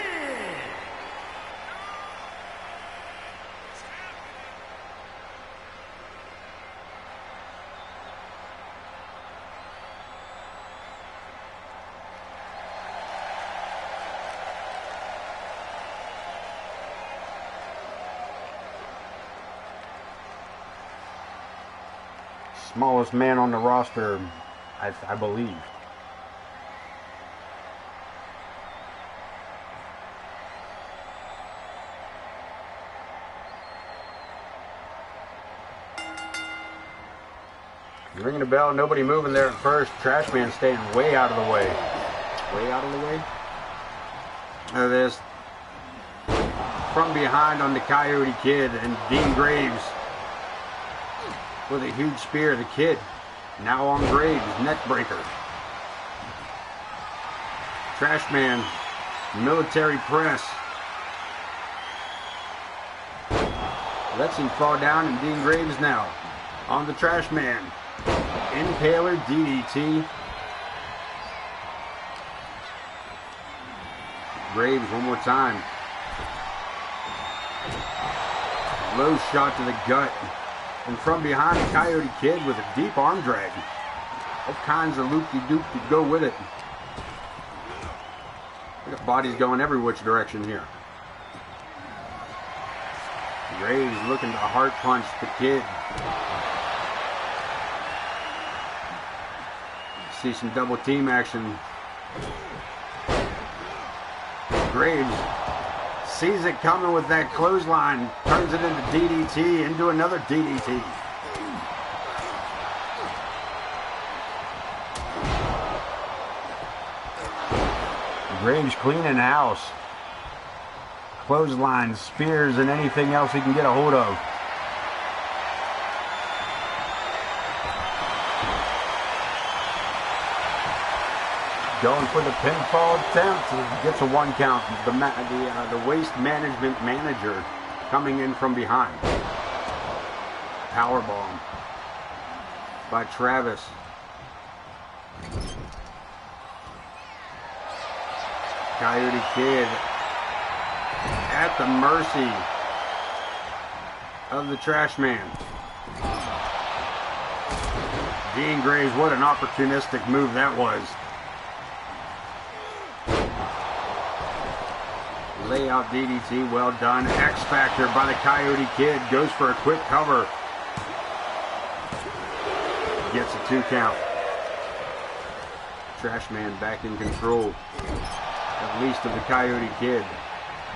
S1: Smallest man on the roster, I believe. Ringing a bell, nobody moving there at first. Trash Man staying way out of the way. Way out of the way? There it is. From behind on the Coyote Kid and Dean Graves with a huge spear. The Kid now on Graves, neck breaker. Trash Man, military press. Lets him fall down, and Dean Graves now on the Trash Man. Impaler DDT. Graves one more time. Low shot to the gut. And from behind, the Coyote Kid with a deep arm drag. All kinds of loop-de-doop to go with it. The body's going every which direction here. Graves looking to heart punch the Kid. See some double team action. Graves sees it coming with that clothesline, turns it into DDT, into another DDT. Graves cleaning house. Clotheslines, spears, and anything else he can get a hold of. Going for the pinfall attempt. Gets a 1 count. The waste management manager coming in from behind. Powerbomb by Travis. Coyote Kid at the mercy of the Trash Man. Dean Graves, what an opportunistic move that was. Layout DDT, well done. X Factor by the Coyote Kid, goes for a quick cover. Gets a 2 count. Trash Man back in control, at least of the Coyote Kid.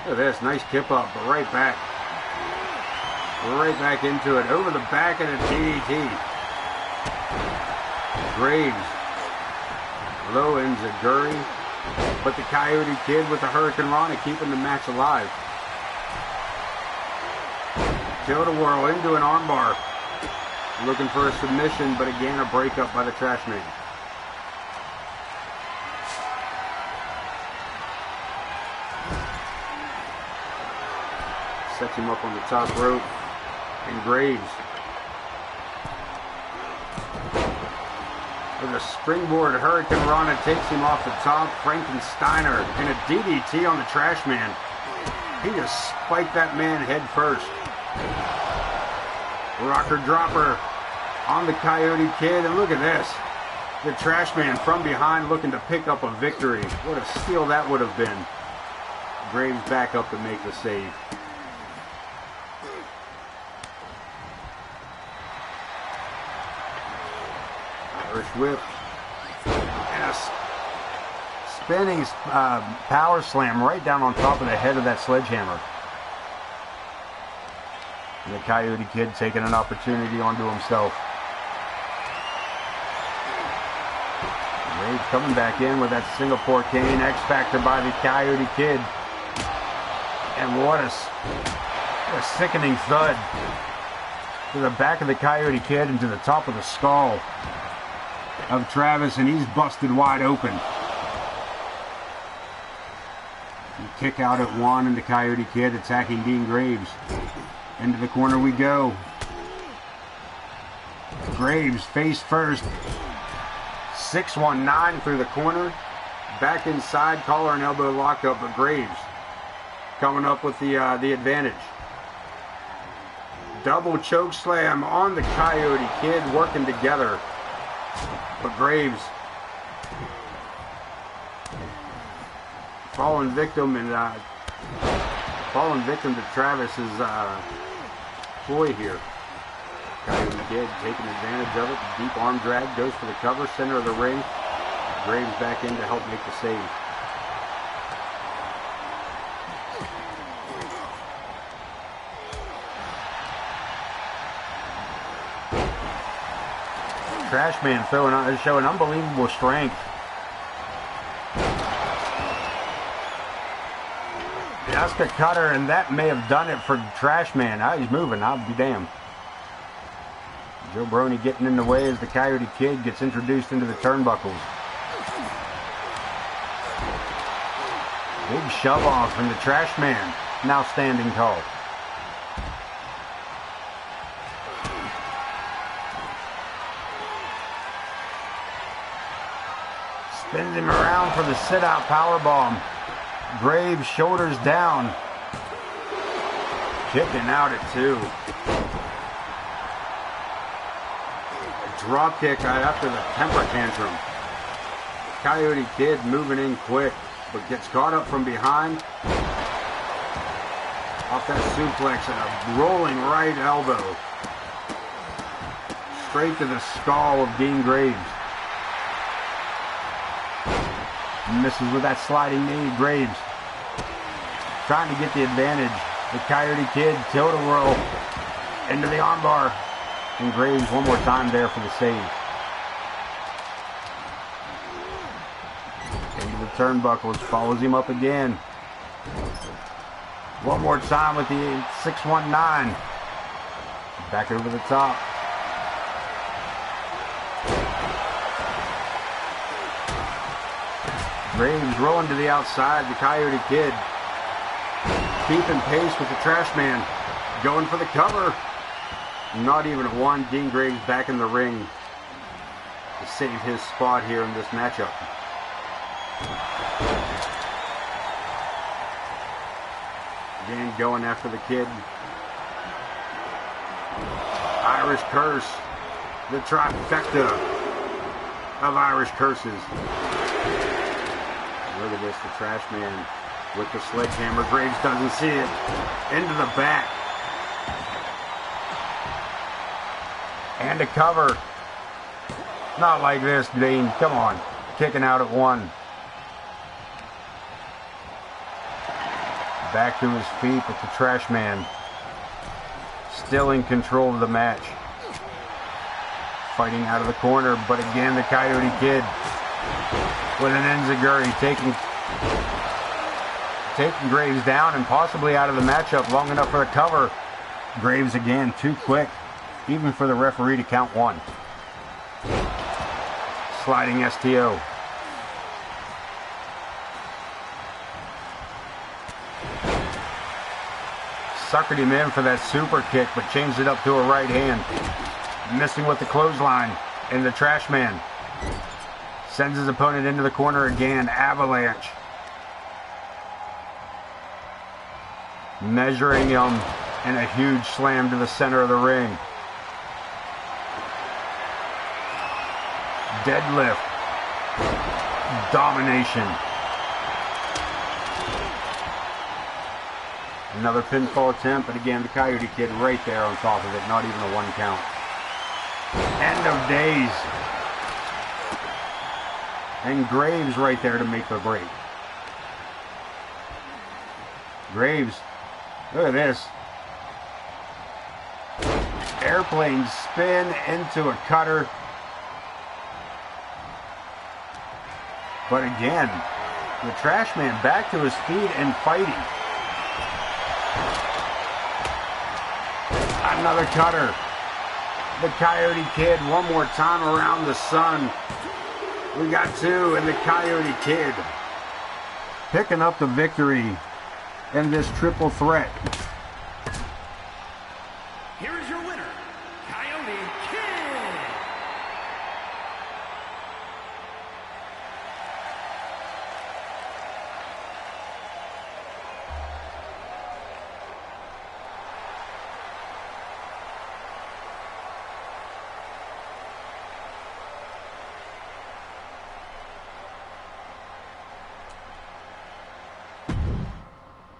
S1: Look at this, nice kip up, but right back. Right back into it, over the back of the DDT. Graves, low enziguri, but the Coyote Kid with the Hurricane Rana keeping the match alive. Tilt-a-whirl into an armbar. Looking for a submission, but again a breakup by the Trash Man. Sets him up on the top rope. And Graves with a springboard Hurricane Rana takes him off the top. Frankensteiner and a DDT on the Trash Man. He just spiked that man head first. Rocker dropper on the Coyote Kid, and look at this. The Trash Man from behind looking to pick up a victory. What a steal that would have been. Graves back up to make the save. Irish whip. And a spinning power slam right down on top of the head of that sledgehammer. And the Coyote Kid taking an opportunity onto himself. Graves coming back in with that Singapore cane. X Factor by the Coyote Kid. And what a sickening thud to the back of the Coyote Kid and to the top of the skull of Travis, and he's busted wide open. And kick out at 1, and the Coyote Kid attacking Dean Graves. Into the corner we go. Graves face first. 619 through the corner. Back inside, collar and elbow lockup, but Graves coming up with the advantage. Double choke slam on the Coyote Kid, working together. But Graves fallen victim to Travis's ploy here. Coyote Kid taking advantage of it. Deep arm drag, goes for the cover, center of the ring. Graves back in to help make the save. Trash Man showing unbelievable strength. Just a cutter, and that may have done it for Trash Man. Now he's moving, I'll be damned. Joe Brony getting in the way as the Coyote Kid gets introduced into the turnbuckles. Big shove off from the Trash Man, now standing tall. Spins him around for the sit-out powerbomb. Graves shoulders down. Kicking out at 2. A drop kick right after the temper tantrum. Coyote Kid moving in quick, but gets caught up from behind. Off that suplex and a rolling right elbow. Straight to the skull of Dean Graves. Misses with that sliding knee. Graves trying to get the advantage. The Coyote Kid tilt-a-whirl into the armbar. And Graves one more time there for the save. Into the turnbuckles. Follows him up again. One more time with the 619. Back over the top. Graves rolling to the outside. The Coyote Kid keeping pace with the Trash Man. Going for the cover. Not even a one. Dean Graves back in the ring to save his spot here in this matchup. Again, going after the Kid. Irish Curse. The trifecta of Irish curses. Look at this, the Trash Man with the sledgehammer. Graves doesn't see it. Into the back. And a cover. Not like this, Dean. Come on. Kicking out at 1. Back to his feet with the Trash Man. Still in control of the match. Fighting out of the corner, but again the Coyote Kid with an enziguri taking Graves down and possibly out of the matchup long enough for the cover. Graves again too quick, even for the referee to count 1. Sliding STO. Suckered him in for that super kick, but changed it up to a right hand. Missing with the clothesline. And the Trash Man sends his opponent into the corner again. Avalanche. Measuring him and a huge slam to the center of the ring. Deadlift. Domination. Another pinfall attempt, but again, the Coyote Kid right there on top of it. Not even a 1 count. End of days. And Graves right there to make the break. Graves, look at this. Airplane spin into a cutter. But again, the Trash Man back to his feet and fighting. Another cutter. The Coyote Kid one more time around the sun. We got 2, and the Coyote Kid picking up the victory in this triple threat.
S2: Here is your winner, Coyote Kid.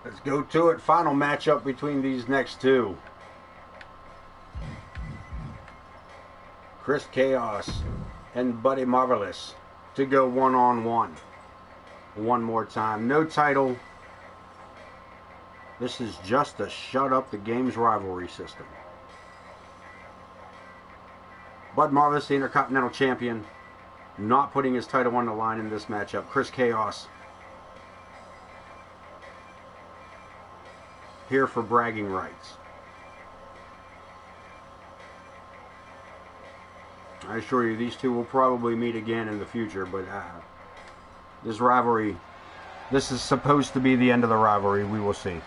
S1: Let's go to it. Final matchup between these next 2. Chris Chaos and Buddy Marvelous to go 1-on-1. One more time. No title. This is just to shut up the game's rivalry system. Bud Marvelous, the Intercontinental Champion, not putting his title on the line in this matchup. Chris Chaos here for bragging rights. I assure you, these 2 will probably meet again in the future, but this rivalry, this is supposed to be the end of the rivalry. We will see.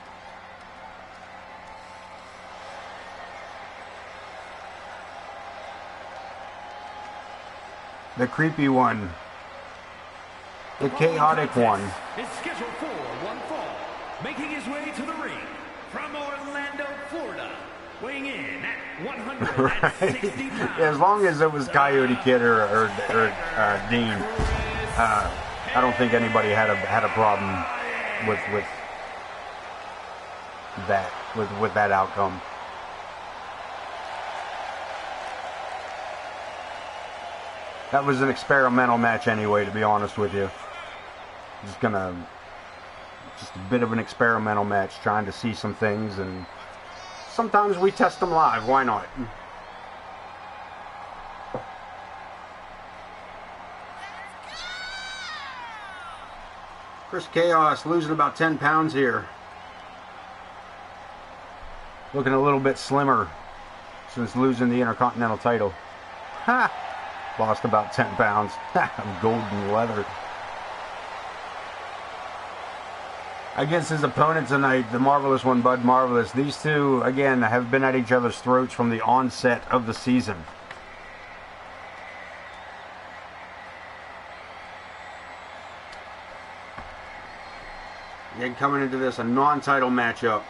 S1: The creepy one The Chaotic One.
S2: Is scheduled for one fall, making his way to the ring from Orlando, Florida, weighing in at 160 pounds.
S1: Yeah, as long as it was Coyote Kid or Dean, I don't think anybody had a problem with that outcome. That was an experimental match anyway, to be honest with you. Just a bit of an experimental match, trying to see some things, and sometimes we test them live. Why not? Chris Chaos losing about 10 pounds here. Looking a little bit slimmer since losing the Intercontinental title. Ha! Lost about 10 pounds. Golden leather. Against his opponent tonight, the Marvelous One, Bud Marvelous. These two, again, have been at each other's throats from the onset of the season. Again, coming into this, a non-title matchup.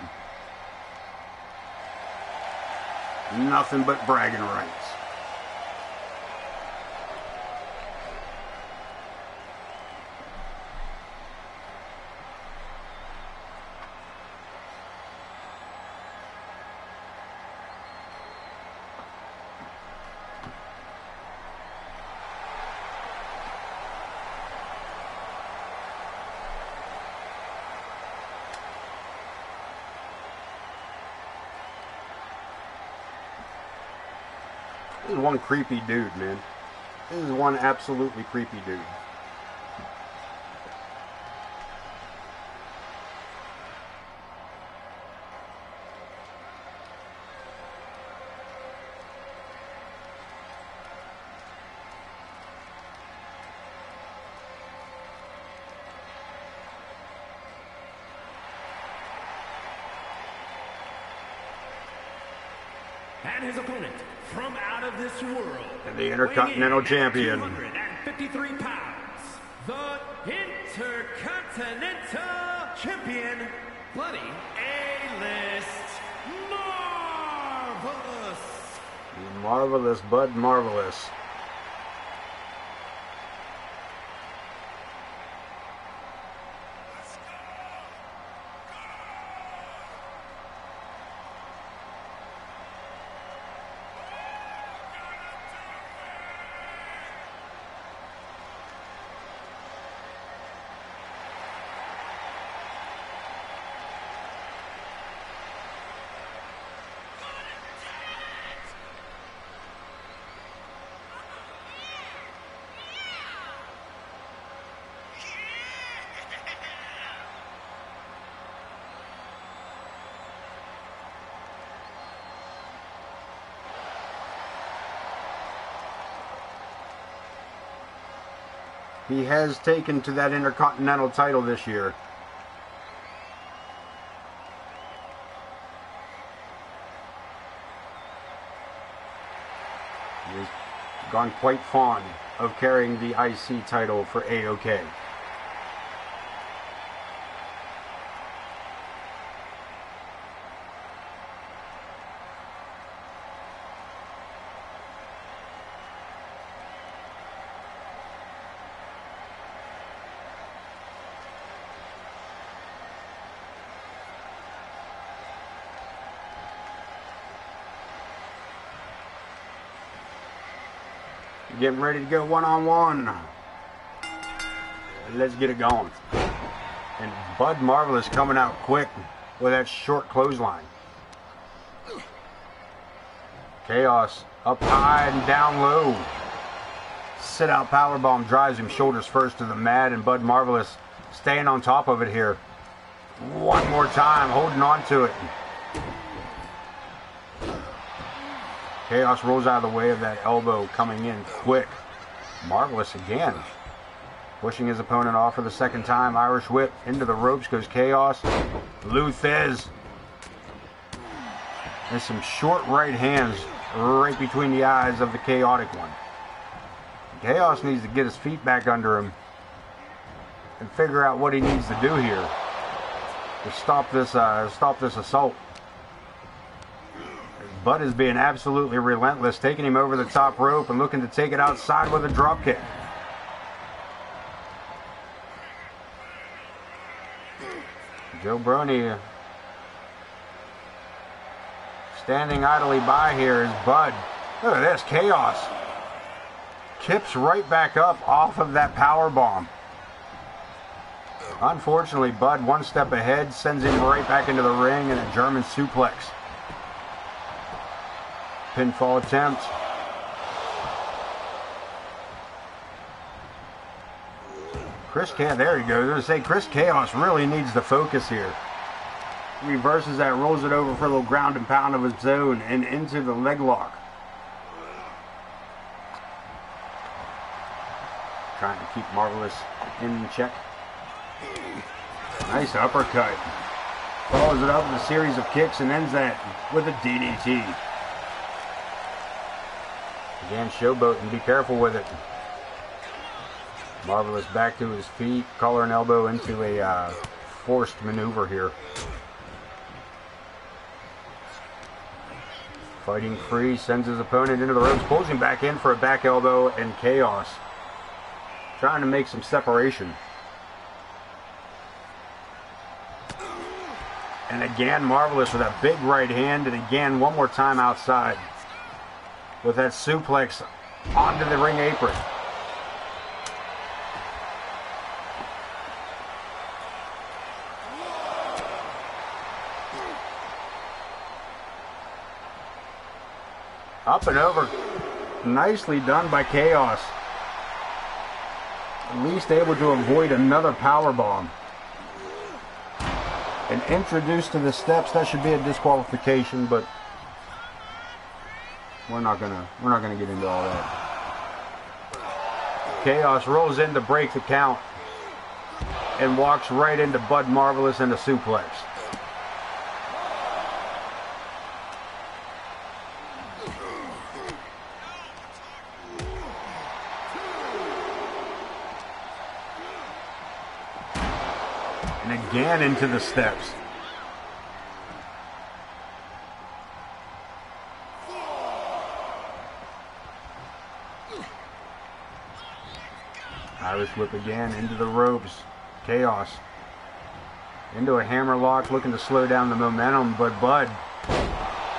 S1: Nothing but bragging rights. This is one creepy dude, man. This is one absolutely creepy dude.
S2: And his opponent from out of this world,
S1: And the Intercontinental Champion.
S2: 253 pounds, the Intercontinental Champion, Bloody A-List Marvelous.
S1: The Marvelous Bud Marvelous. He has taken to that Intercontinental title this year. He's gone quite fond of carrying the IC title for AoK. Getting ready to go one-on-one. Let's get it going. And Bud Marvelous coming out quick with that short clothesline. Chaos up high and down low. Sit out powerbomb drives him shoulders first to the mat, and Bud Marvelous staying on top of it here. One more time, holding on to it. Chaos rolls out of the way of that elbow coming in quick. Marvelous again. Pushing his opponent off for the second time. Irish whip into the ropes goes Chaos. Luthez. And some short right hands right between the eyes of the Chaotic One. Chaos needs to get his feet back under him. and figure out what he needs to do here to stop this assault. Bud is being absolutely relentless, taking him over the top rope and looking to take it outside with a drop kick. Joe Brony standing idly by here is Bud. Look at this, Chaos tips right back up off of that power bomb. Unfortunately, Bud one step ahead, sends him right back into the ring in a German suplex. Pinfall attempt. There he goes. I was going to say, Chris Chaos really needs to focus here. Reverses that, rolls it over for a little ground and pound of his own, and into the leg lock. Trying to keep Marvelous in check. Nice uppercut. Follows it up with a series of kicks and ends that with a DDT. Again, showboating, be careful with it. Marvelous back to his feet, collar and elbow into a forced maneuver here. Fighting free, sends his opponent into the ropes, pulls him back in for a back elbow, and Chaos trying to make some separation. And again, Marvelous with a big right hand, and again, one more time outside with that suplex onto the ring apron. Up and over. Nicely done by Chaos. At least able to avoid another power bomb. And introduced to the steps, that should be a disqualification, but we're not gonna get into all that. Chaos rolls in to break the count and walks right into Bud Marvelous and a suplex. And again into the steps. Irish whip again into the ropes. Chaos into a hammer lock, looking to slow down the momentum, but Bud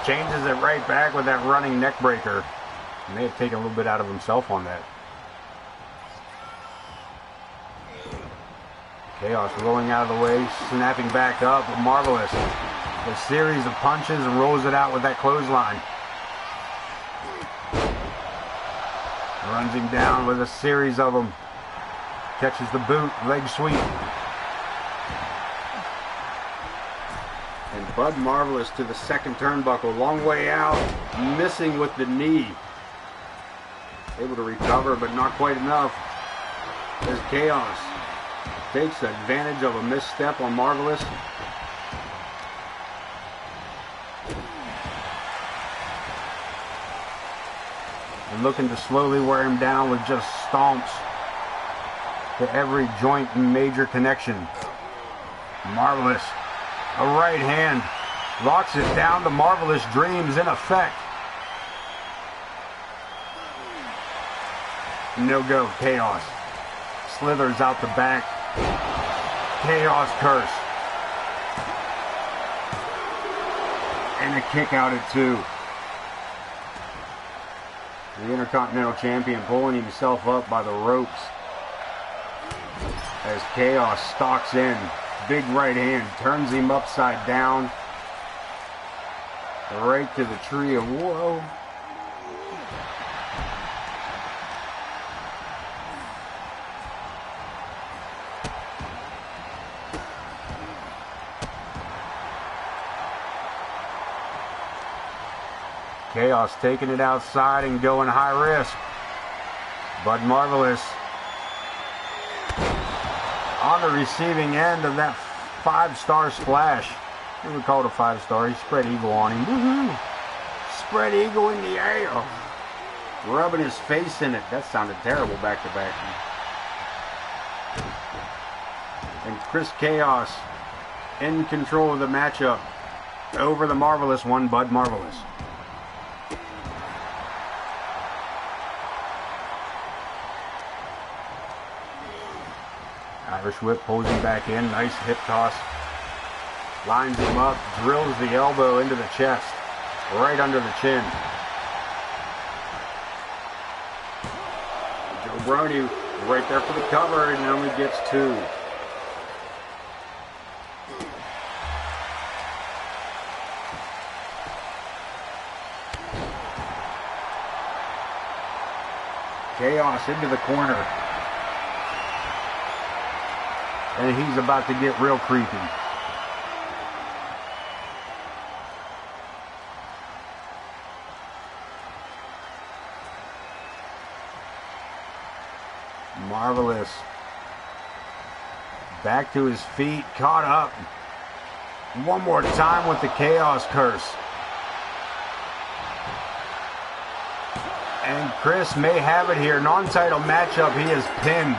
S1: changes it right back with that running neck breaker. He may have taken a little bit out of himself on that. Chaos rolling out of the way, snapping back up. Marvelous. A series of punches and rolls it out with that clothesline. Runs him down with a series of them. Catches the boot, leg sweep. And Bud Marvelous to the second turnbuckle. Long way out, missing with the knee. Able to recover, but not quite enough. There's Chaos. Takes advantage of a misstep on Marvelous. And looking to slowly wear him down with just stomps to every joint and major connection. Marvelous. A right hand. Locks it down to Marvelous Dreams in effect. No go, Chaos. Slithers out the back. Chaos curse. And a kick out at 2. The Intercontinental Champion pulling himself up by the ropes as Chaos stalks in. Big right hand turns him upside down. Right to the tree of woe. Chaos taking it outside and going high risk. Bud Marvelous on the receiving end of that 5-star splash. We would call it a 5-star. He spread eagle on him. Woohoo! Spread eagle in the air. Rubbing his face in it. That sounded terrible back to back. And Chris Chaos in control of the matchup over the Marvelous one, Bud Marvelous. Irish Whip pulls him back in. Nice hip toss. Lines him up. Drills the elbow into the chest. Right under the chin. Joe Brony right there for the cover and only gets 2. Chaos into the corner. And he's about to get real creepy. Marvelous. Back to his feet, caught up. One more time with the Chaos Curse. And Chris may have it here. Non-title matchup, he is pinned.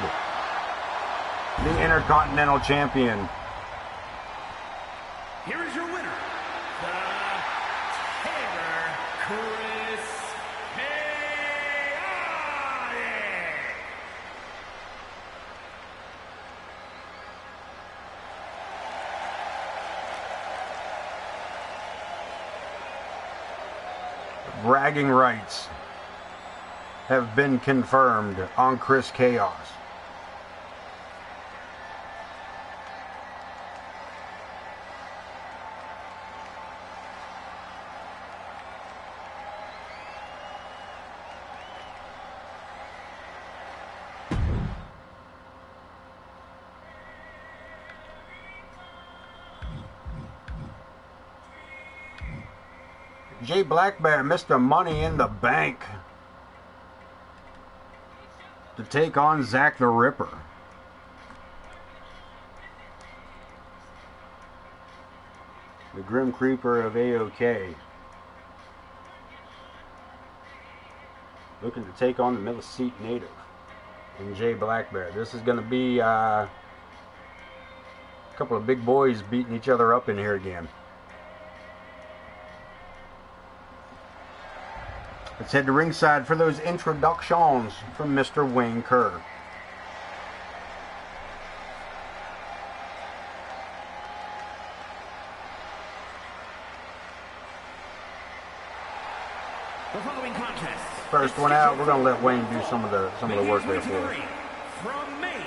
S1: The Intercontinental Champion.
S2: Here is your winner, the Taylor Chris Chaotic.
S1: Bragging rights have been confirmed on Chris Chaos. Jay Blackbear, Mr. Money in the Bank, to take on Zack the Ripper. The Grim Creeper of AoK. Looking to take on the Milliseat native and Jay Blackbear. This is going to be a couple of big boys beating each other up in here again. Let's head to ringside for those introductions from Mr. Wayne Kerr.
S2: The following contest.
S1: First one out, we're gonna let Wayne do some of the work there for us.
S2: From Maine,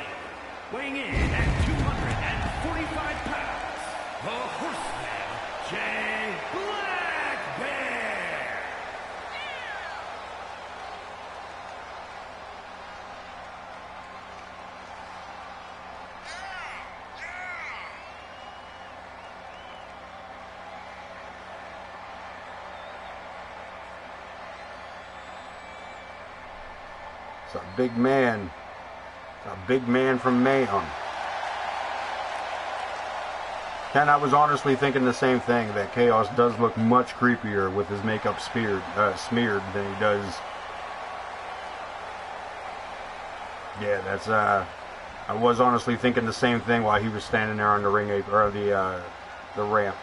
S2: weighing in at 245 pounds, the Horseman, Jay Blackbear.
S1: It's a big man. It's a big man from Maine. And I was honestly thinking the same thing, that Chaos does look much creepier with his makeup smeared than he does. Yeah, that's I was honestly thinking the same thing while he was standing there on the ring apron, or the ramp.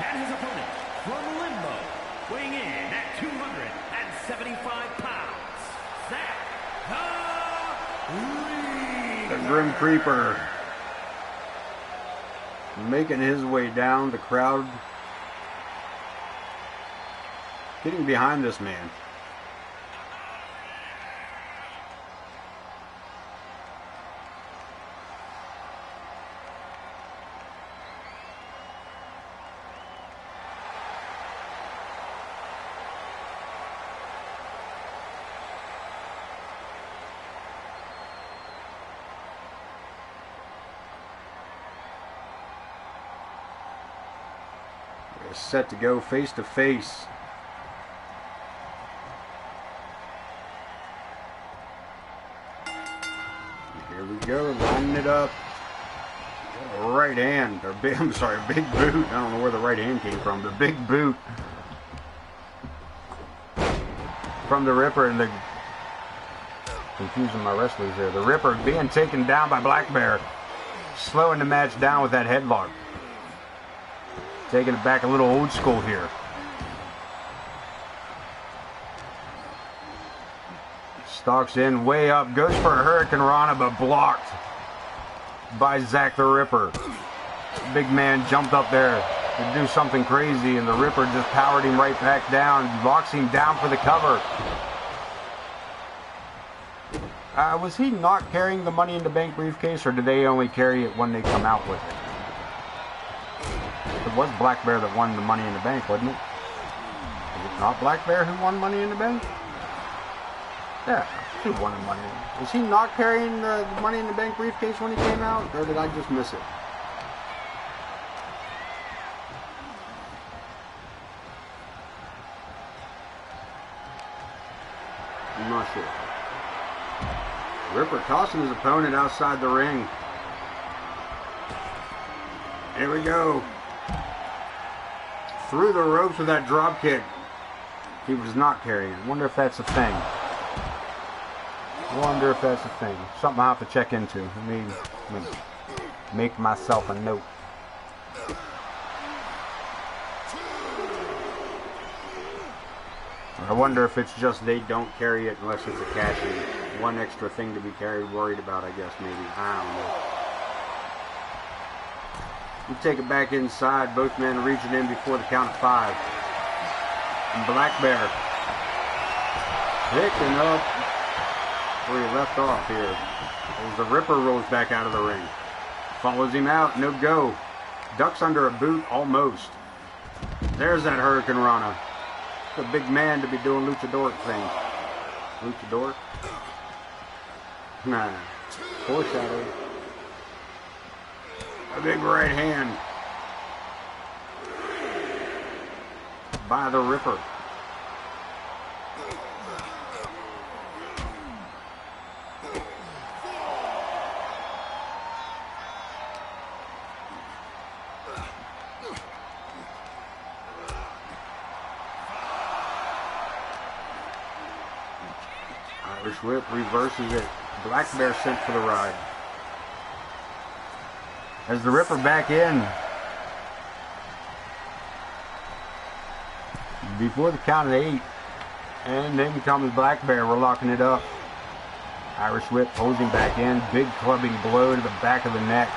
S2: And his opponent from Limbo, weighing in at 275 pounds, Zack
S1: the Grim Creeper, making his way down. The crowd getting behind this man. Set to go face to face. Here we go, lining it up. Right hand, or big, I'm sorry, big boot. I don't know where the right hand came from. The big boot from the Ripper, and Confusing my wrestlers there. The Ripper being taken down by Black Bear. Slowing the match down with that headlock. Taking it back a little old school here. Stalks in, way up, goes for a Hurricane Rana, but blocked by Zack the Ripper. Big man jumped up there to do something crazy, and the Ripper just powered him right back down, locks him down for the cover. Was he not carrying the Money in the Bank briefcase, or did they only carry it when they come out with it? It was Black Bear that won the Money in the Bank, wasn't it? Was it not Black Bear who won Money in the Bank? Yeah, he won the money. Was he not carrying the Money in the Bank briefcase when he came out, or did I just miss it? I'm not sure. Ripper tossing his opponent outside the ring. Here we go. Through the ropes with that drop kick. He was not carrying it. Wonder if that's a thing. Wonder if that's a thing. Something I'll have to check into. Let me make myself a note. I wonder if it's just they don't carry it unless it's a cash-in. One extra thing to be worried about, I guess, maybe. I don't know. We take it back inside. Both men reaching in before the count of 5. And Black Bear picking up where he left off here. As the Ripper rolls back out of the ring. Follows him out. No go. Ducks under a boot almost. There's that Hurricane Rana. The big man to be doing luchador thing. Luchador? Nah. Foreshadow. A big right hand. By the Ripper. Irish Whip reverses it. Black Bear sent for the ride. As the Ripper back in. Before the count of 8. And then comes Black Bear. We're locking it up. Irish Whip pulls him back in. Big clubbing blow to the back of the neck.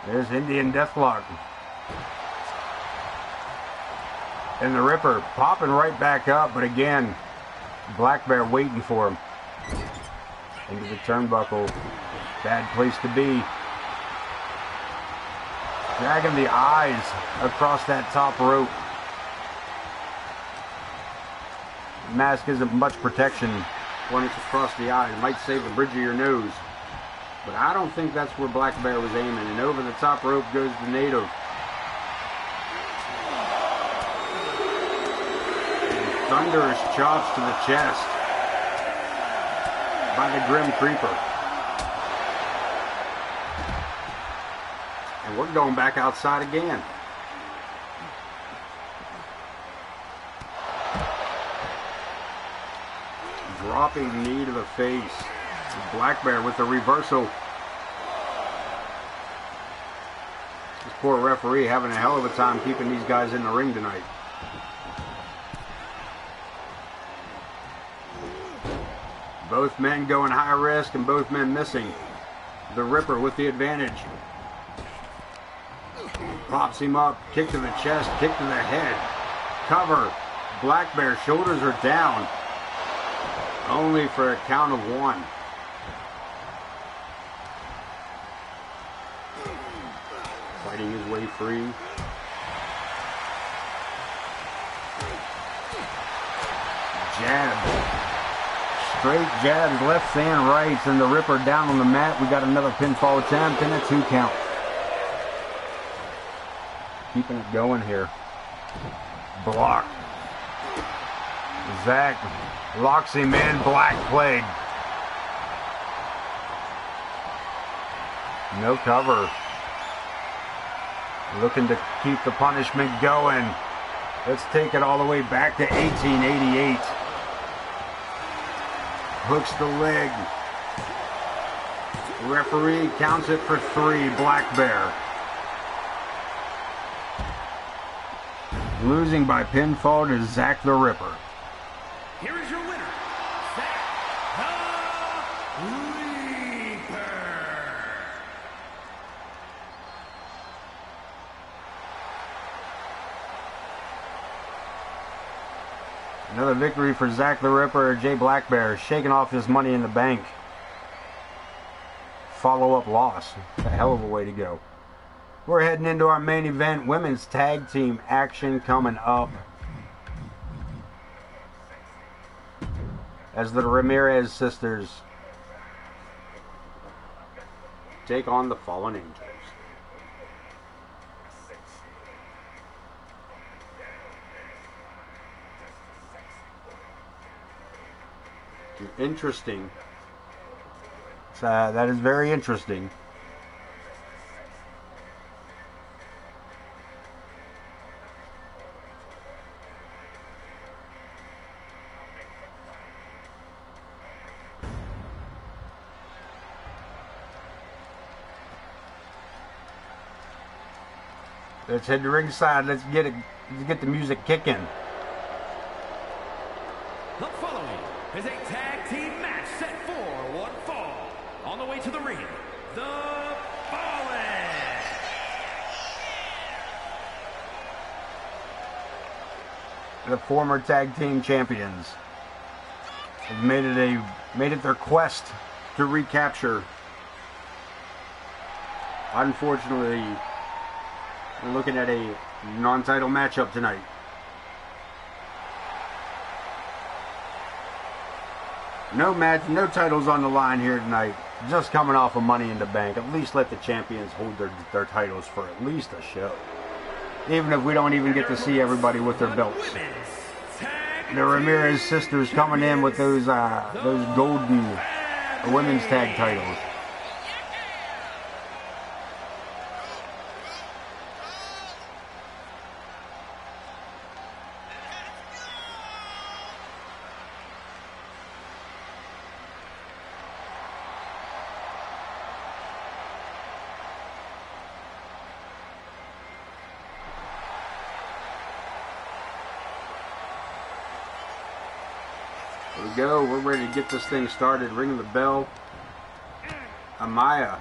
S1: There's Indian Deathlock. And the Ripper popping right back up, but again, Black Bear waiting for him. Into the turnbuckle. Bad place to be. Dragging the eyes across that top rope. The mask isn't much protection when it's across the eyes. It might save the bridge of your nose. But I don't think that's where Black Bear was aiming. And over the top rope goes the Native. Thunderous chops to the chest by the Grim Creeper. And we're going back outside again. Dropping knee to the face. Black Bear with the reversal. This poor referee having a hell of a time keeping these guys in the ring tonight. Both men going high risk and both men missing. The Ripper with the advantage. Pops him up, kick to the chest, kick to the head. Cover. Black Bear shoulders are down. Only for a count of 1. Fighting his way free. Jab. Straight jabs, lefts and rights, and the Ripper down on the mat. We got another pinfall attempt and a 2 count. Keeping it going here. Block. Zack locks him in. Black Plague. No cover. Looking to keep the punishment going. Let's take it all the way back to 1888. Hooks the leg. Referee counts it for 3, Black Bear. Losing by pinfall to Zack the Ripper.
S2: Here is your winner, Zack the Reaper.
S1: Another victory for Zack the Ripper. Jay Black Bear shaking off his Money in the Bank follow-up loss. A hell of a way to go. We're heading into our main event, women's tag team action coming up. As the Ramirez sisters take on the Fallen Angels. Interesting. That is very interesting. Let's head to ringside. Let's get the music kicking.
S2: The following is a tag team match set for one fall. On the way to the ring, the Fallen.
S1: The former tag team champions have made it their quest to recapture. Unfortunately, we're looking at a non-title matchup tonight. No match, no titles on the line here tonight. Just coming off of Money in the Bank. At least let the champions hold their titles for at least a show. Even if we don't even get to see everybody with their belts. The Ramirez sisters coming in with those golden women's tag titles. Here we go. We're ready to get this thing started. Ringing the bell. Amaya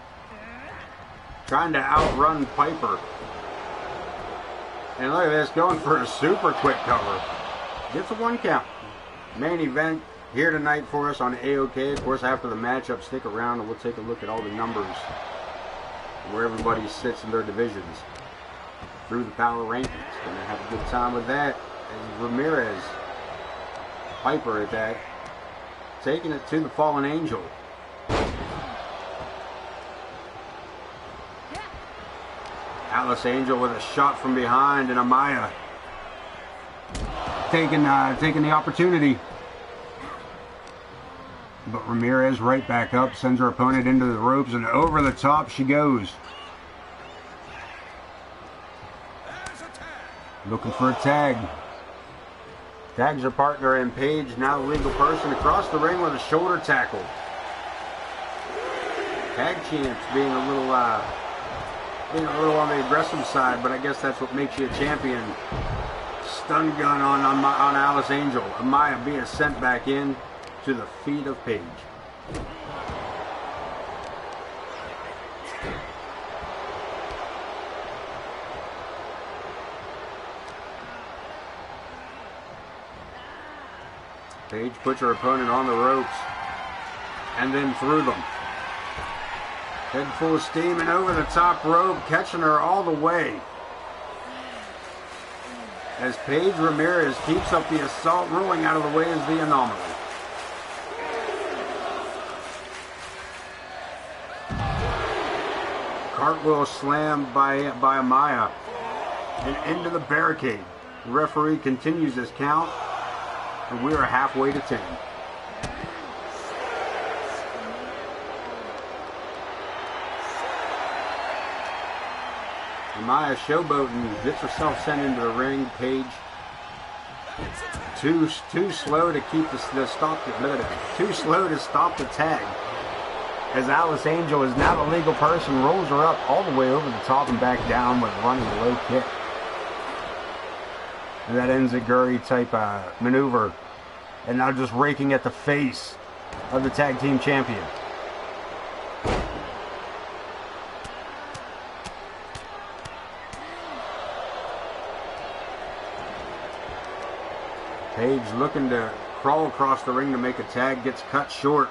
S1: trying to outrun Piper. And look at this, going for a super quick cover. Gets a 1 count. Main event here tonight for us on AoK. Of course, after the matchup, stick around and we'll take a look at all the numbers, where everybody sits in their divisions through the power rankings. Gonna have a good time with that. And Ramirez, Piper at that, taking it to the Fallen Angel. Alice Angel with a shot from behind, and Amaya taking the opportunity. But Ramirez right back up, sends her opponent into the ropes, and over the top she goes. Looking for a tag. Tags her partner and Paige, now the legal person, across the ring with a shoulder tackle. Tag champs being a little on the aggressive side, but I guess that's what makes you a champion. Stun gun on Alice Angel. Amaya being sent back in to the feet of Paige. Paige puts her opponent on the ropes and then through them. Head full of steam and over the top rope, catching her all the way. As Paige Ramirez keeps up the assault, rolling out of the way is the anomaly. Cartwheel slam by Amaya and into the barricade. The referee continues his count, and we are halfway to 10. Amaya showboating, gets herself sent into the ring. Paige Too slow to keep too slow to stop the tag. As Alice Angel is now the legal person, rolls her up all the way over the top and back down with a running low kick. And that ends a Guri type maneuver. And now just raking at the face of the tag team champion. Paige looking to crawl across the ring to make a tag, gets cut short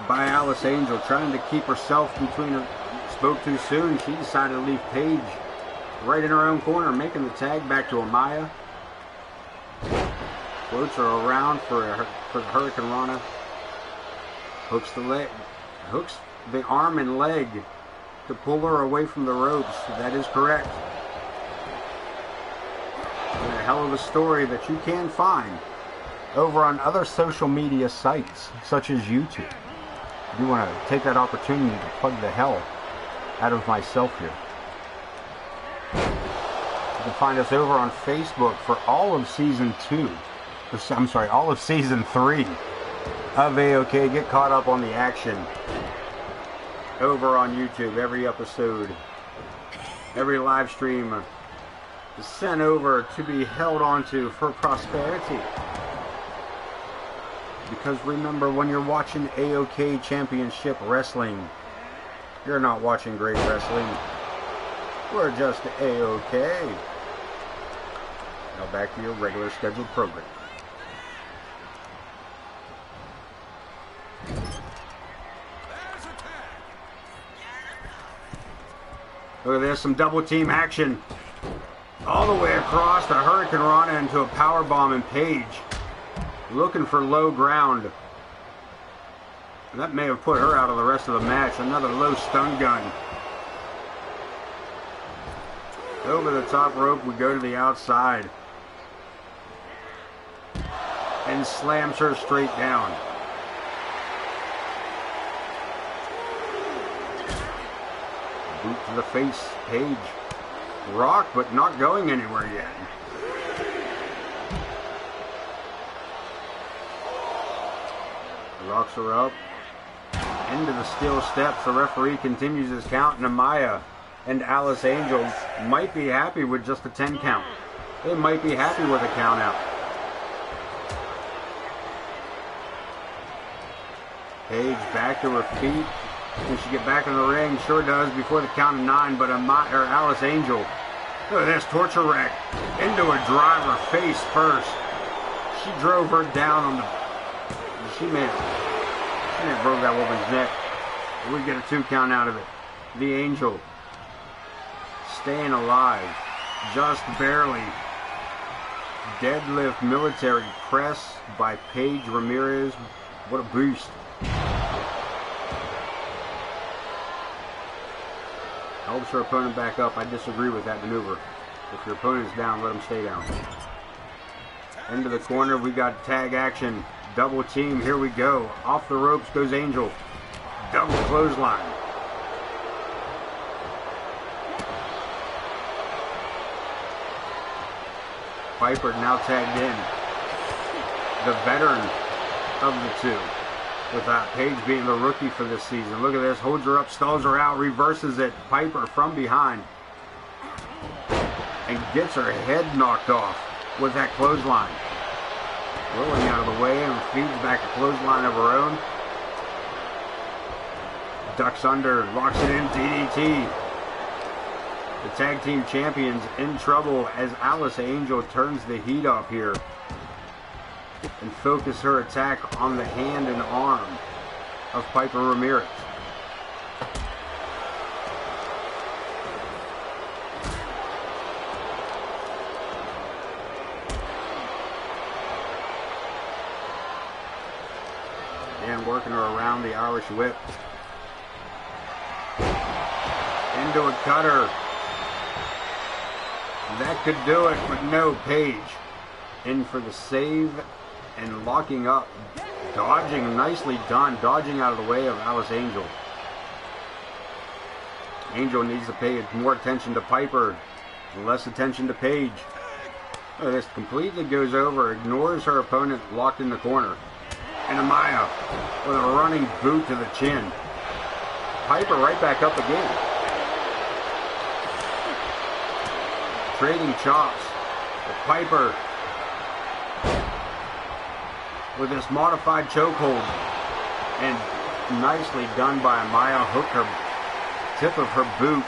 S1: by Alice Angel, trying to keep herself between her. Spoke too soon. She decided to leave Paige right in her own corner, making the tag back to Amaya. Floats her around for the Hurricane Rana. Hooks the arm and leg to pull her away from the ropes. That is correct. And a hell of a story that you can find over on other social media sites such as YouTube. I do want to take that opportunity to plug the hell out of myself here. You can find us over on Facebook for all of season 3 of AoK. Get caught up on the action over on YouTube. Every episode, every live stream is sent over to be held onto for prosperity. Because remember, when you're watching AoK Championship Wrestling, you're not watching great wrestling. We're just AoK. Now back to your regular scheduled program. Look at this, some double team action. All the way across the Hurricane Rana into a powerbomb, and Paige looking for low ground. That may have put her out of the rest of the match. Another low stun gun. Over the top rope, we go to the outside. And slams her straight down. Boot to the face, Paige. Rock, but not going anywhere yet. Rocks her up. Into the steel steps. The referee continues his count. Amaya and Alice Angel might be happy with just a 10 count. They might be happy with a count out. Paige back to her feet. Can she get back in the ring? Sure does before the count of 9, but Alice Angel, look at this, torture rack into a driver face first. She drove her down on the, she may have broke that woman's neck. We get a 2 count out of it. The Angel staying alive, just barely. Deadlift military press by Paige Ramirez. What a boost. Helps her opponent back up. I disagree with that maneuver. If your opponent's down, let him stay down. Into the corner, we got tag action. Double team, here we go. Off the ropes goes Angel. Double clothesline. Piper now tagged in. The veteran of the two. Without Paige being the rookie for this season. Look at this. Holds her up, stalls her out, reverses it. Piper from behind. And gets her head knocked off with that clothesline. Rolling out of the way and feeds back a clothesline of her own. Ducks under, locks it in, DDT. The tag team champions in trouble as Alice Angel turns the heat up here. And focus her attack on the hand and arm of Piper Ramirez. And working her around the Irish whip. Into a cutter. That could do it, but no, Paige. In for the save. And locking up, dodging, nicely done, dodging out of the way of Alice Angel. Angel needs to pay more attention to Piper, less attention to Paige. Oh, this completely goes over, ignores her opponent locked in the corner. And Amaya with a running boot to the chin. Piper right back up again. Trading chops. But Piper with this modified chokehold. And nicely done by Amaya. Hooked her tip of her boot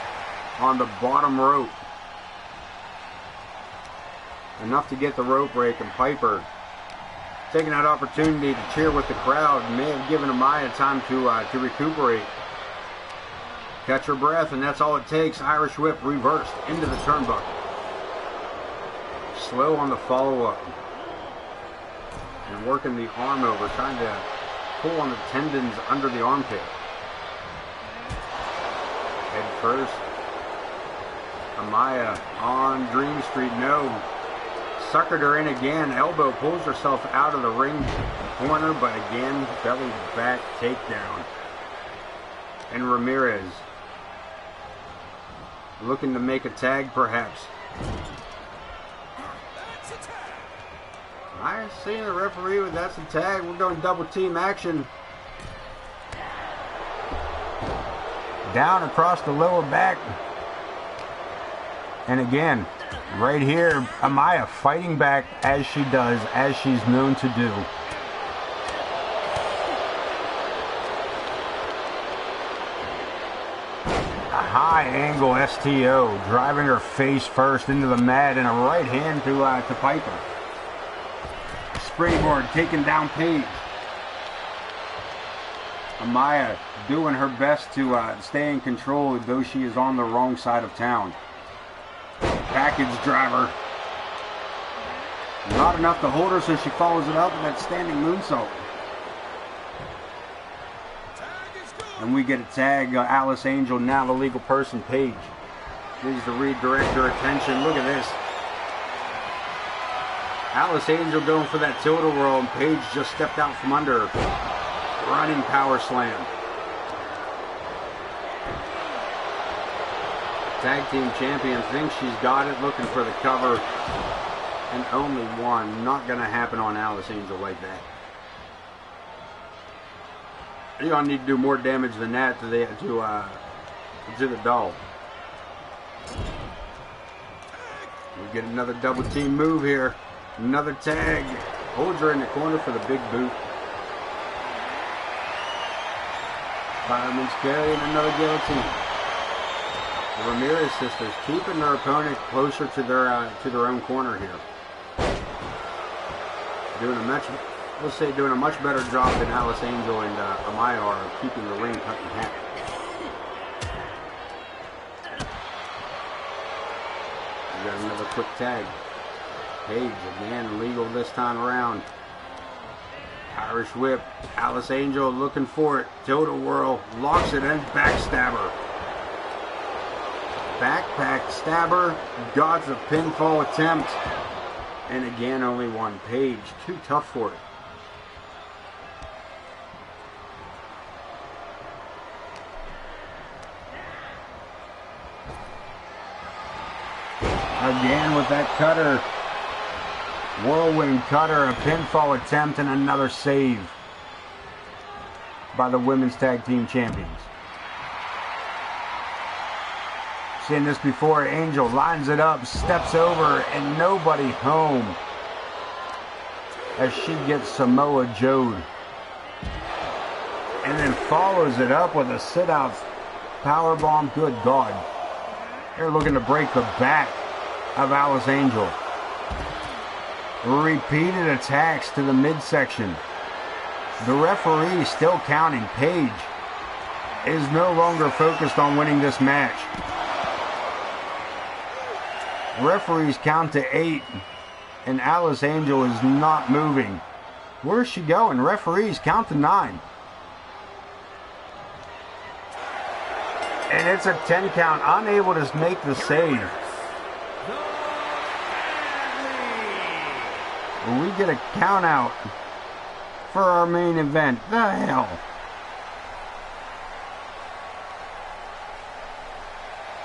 S1: on the bottom rope. Enough to get the rope break, and Piper taking that opportunity to cheer with the crowd may have given Amaya time to recuperate. Catch her breath, and that's all it takes. Irish whip reversed into the turnbuckle. Slow on the follow-up. And working the arm over, trying to pull on the tendons under the armpit. Head first. Amaya on Dream Street, no. Suckered her in again. Elbow pulls herself out of the ring corner, but again, belly back takedown. And Ramirez looking to make a tag, perhaps. I see the referee with that's a tag. We're going double team action. Down across the lower back. And again, right here, Amaya fighting back as she does, as she's known to do. A high angle STO, driving her face first into the mat, and a right hand to Piper. Springboard taking down Paige. Amaya doing her best to stay in control, though she is on the wrong side of town. Package driver. Not enough to hold her, so she follows it up with that standing moonsault. And we get a tag. Alice Angel, now the legal person, Paige. Needs to redirect her attention. Look at this. Alice Angel going for that tilt-a-whirl, and Paige just stepped out from under her. Running power slam. Tag team champion thinks she's got it, looking for the cover, and only one. Not going to happen on Alice Angel like that. You're going to need to do more damage than that to the doll. We get another double team move here. Another tag. Holds her in the corner for the big boot. Fireman's carry and another guillotine. The Ramirez sisters keeping their opponent closer to their own corner here. Doing a much better job than Alice Angel and Amaya are of keeping the ring cut in half. We got another quick tag. Paige again legal this time around. Irish whip. Alice Angel looking for it. Tilt-a-whirl. Locks it in. Backstabber. Backpack stabber. Dodge the pinfall attempt. And again, only one. Paige, too tough for it. Again with that cutter. Whirlwind cutter, a pinfall attempt, and another save by the women's tag team champions. Seen this before. Angel lines it up, steps over, and nobody home as she gets Samoa Joe'd. And then follows it up with a sit-out powerbomb. Good God. They're looking to break the back of Alice Angel. Repeated attacks to the midsection. The referee still counting. Paige is no longer focused on winning this match. Referees count to 8, and Alice Angel is not moving. Where's she going? Referees count to 9. And it's a 10 count, unable to make the save. We get a count out for our main event. The hell?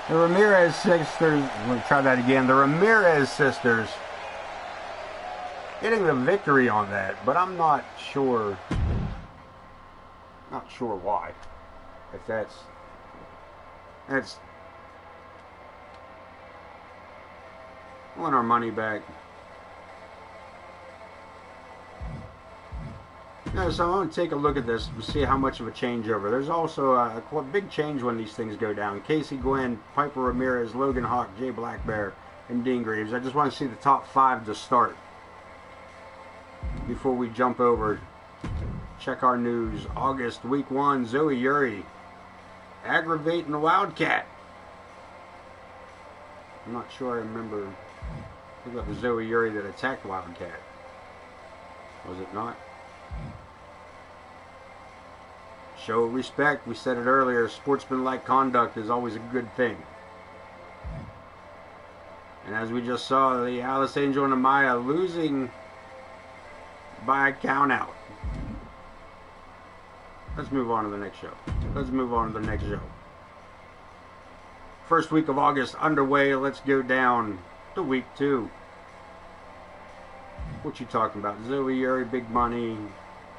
S1: The Ramirez sisters, we'll try that again. The Ramirez sisters getting the victory on that, but I'm not sure why. If that's I want our money back. Yeah, so I want to take a look at this and see how much of a changeover. There's also a big change when these things go down. Casey Gwynn, Piper Ramirez, Logan Hawk, Jay Blackbear, and Dean Graves. I just want to see the top 5 to start before we jump over. Check our news. August, week 1, Zoe Yuri aggravating the Wildcat. I'm not sure I remember. I think that was Zoe Yuri that attacked Wildcat. Was it not? Show respect. We said it earlier. Sportsmanlike conduct is always a good thing. And as we just saw, the Alice Angel and Amaya losing by a count out. Let's move on to the next show. First week of August underway. Let's go down to week 2. What you talking about? Zoe Yuri, Big Money,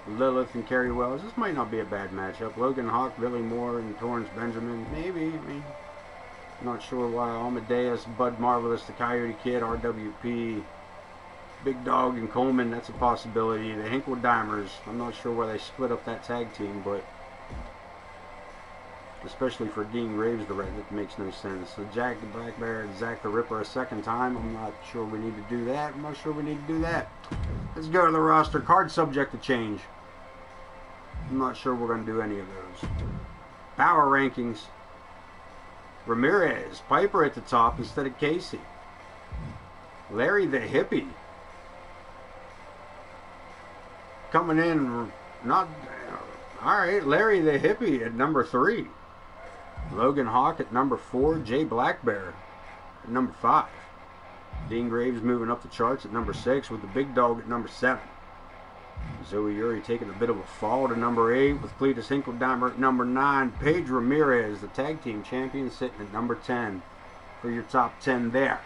S1: Lilith and Carrie Wells. This might not be a bad matchup. Logan Hawk, Billy Moore, and Torrance Benjamin. Maybe. I mean, not sure why. Amadeus, Bud Marvelous, the Coyote Kid, RWP, Big Dog, and Coleman. That's a possibility. The Hinkle Dimers. I'm not sure why they split up that tag team, but especially for Dean Graves, that makes no sense. So Jack the Black Bear and Zach the Ripper a second time. I'm not sure we need to do that. Let's go to the roster. Card subject to change. I'm not sure we're going to do any of those. Power rankings. Ramirez, Piper at the top instead of Casey. Larry the Hippie coming in. Not all right. Larry the Hippie at number 3. Logan Hawk at number 4. Jay Blackbear at number 5. Dean Graves moving up the charts at number 6 with the Big Dog at number 7. Zoe Yuri taking a bit of a fall to number 8 with Cletus Hinkledeimer at number 9. Paige Ramirez, the tag team champion, sitting at number 10 for your top 10 there.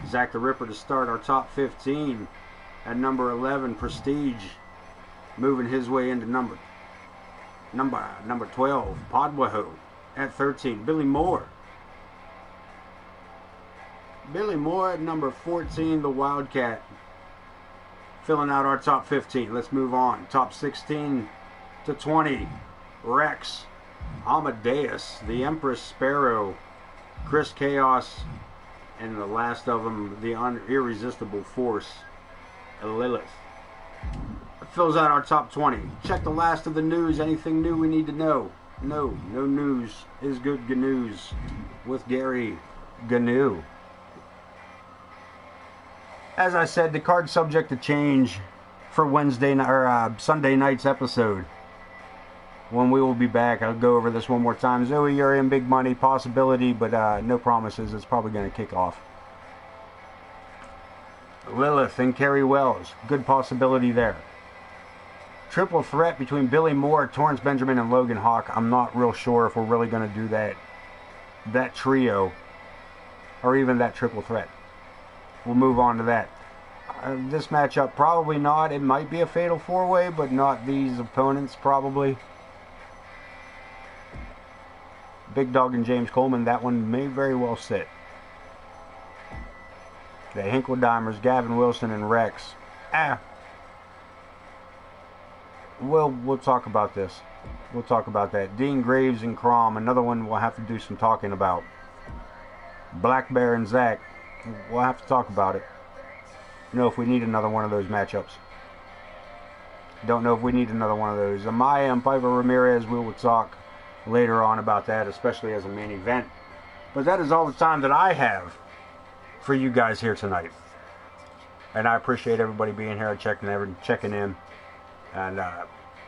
S1: Zach the Ripper to start our top 15 at number 11. Prestige moving his way into number 12. Podwaho at 13. Billy Moore at number 14. The Wildcat filling out our top 15. Let's move on. Top 16 to 20. Rex, Amadeus, the Empress Sparrow, Chris Chaos, and the last of them, the irresistible Force, Lilith. That fills out our top 20. Check the last of the news. Anything new we need to know? No news is good news with Gary Gnu. As I said, the card subject to change for Sunday night's episode. When we will be back, I'll go over this one more time. Zoe Yuri and Big Money, possibility, but no promises. It's probably going to kick off. Lilith and Carrie Wells, good possibility there. Triple threat between Billy Moore, Torrance Benjamin, and Logan Hawk. I'm not real sure if we're really going to do that trio, or even that triple threat. We'll move on to that. This matchup, probably not. It might be a fatal 4-way, but not these opponents, probably. Big Dog and James Coleman, that one may very well sit. The Hinkledimers, Gavin Wilson, and Rex. We'll talk about this. We'll talk about that. Dean Graves and Crom, another one we'll have to do some talking about. Black Bear and Zach, we'll have to talk about it. Know if we need another one of those matchups. Don't know if we need another one of those. Amaya and Piper Ramirez, we will talk later on about that, especially as a main event. But that is all the time that I have for you guys here tonight. And I appreciate everybody being here, checking in, and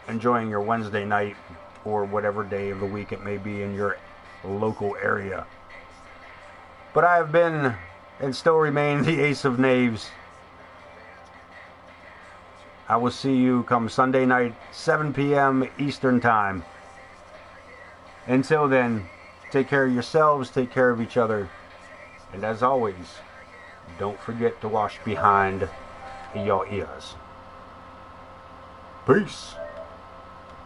S1: enjoying your Wednesday night or whatever day of the week it may be in your local area. But I have been and still remain the Ace of Knaves. I will see you come Sunday night, 7 p.m. Eastern Time. Until then, take care of yourselves, take care of each other, and as always, don't forget to wash behind in your ears. Peace.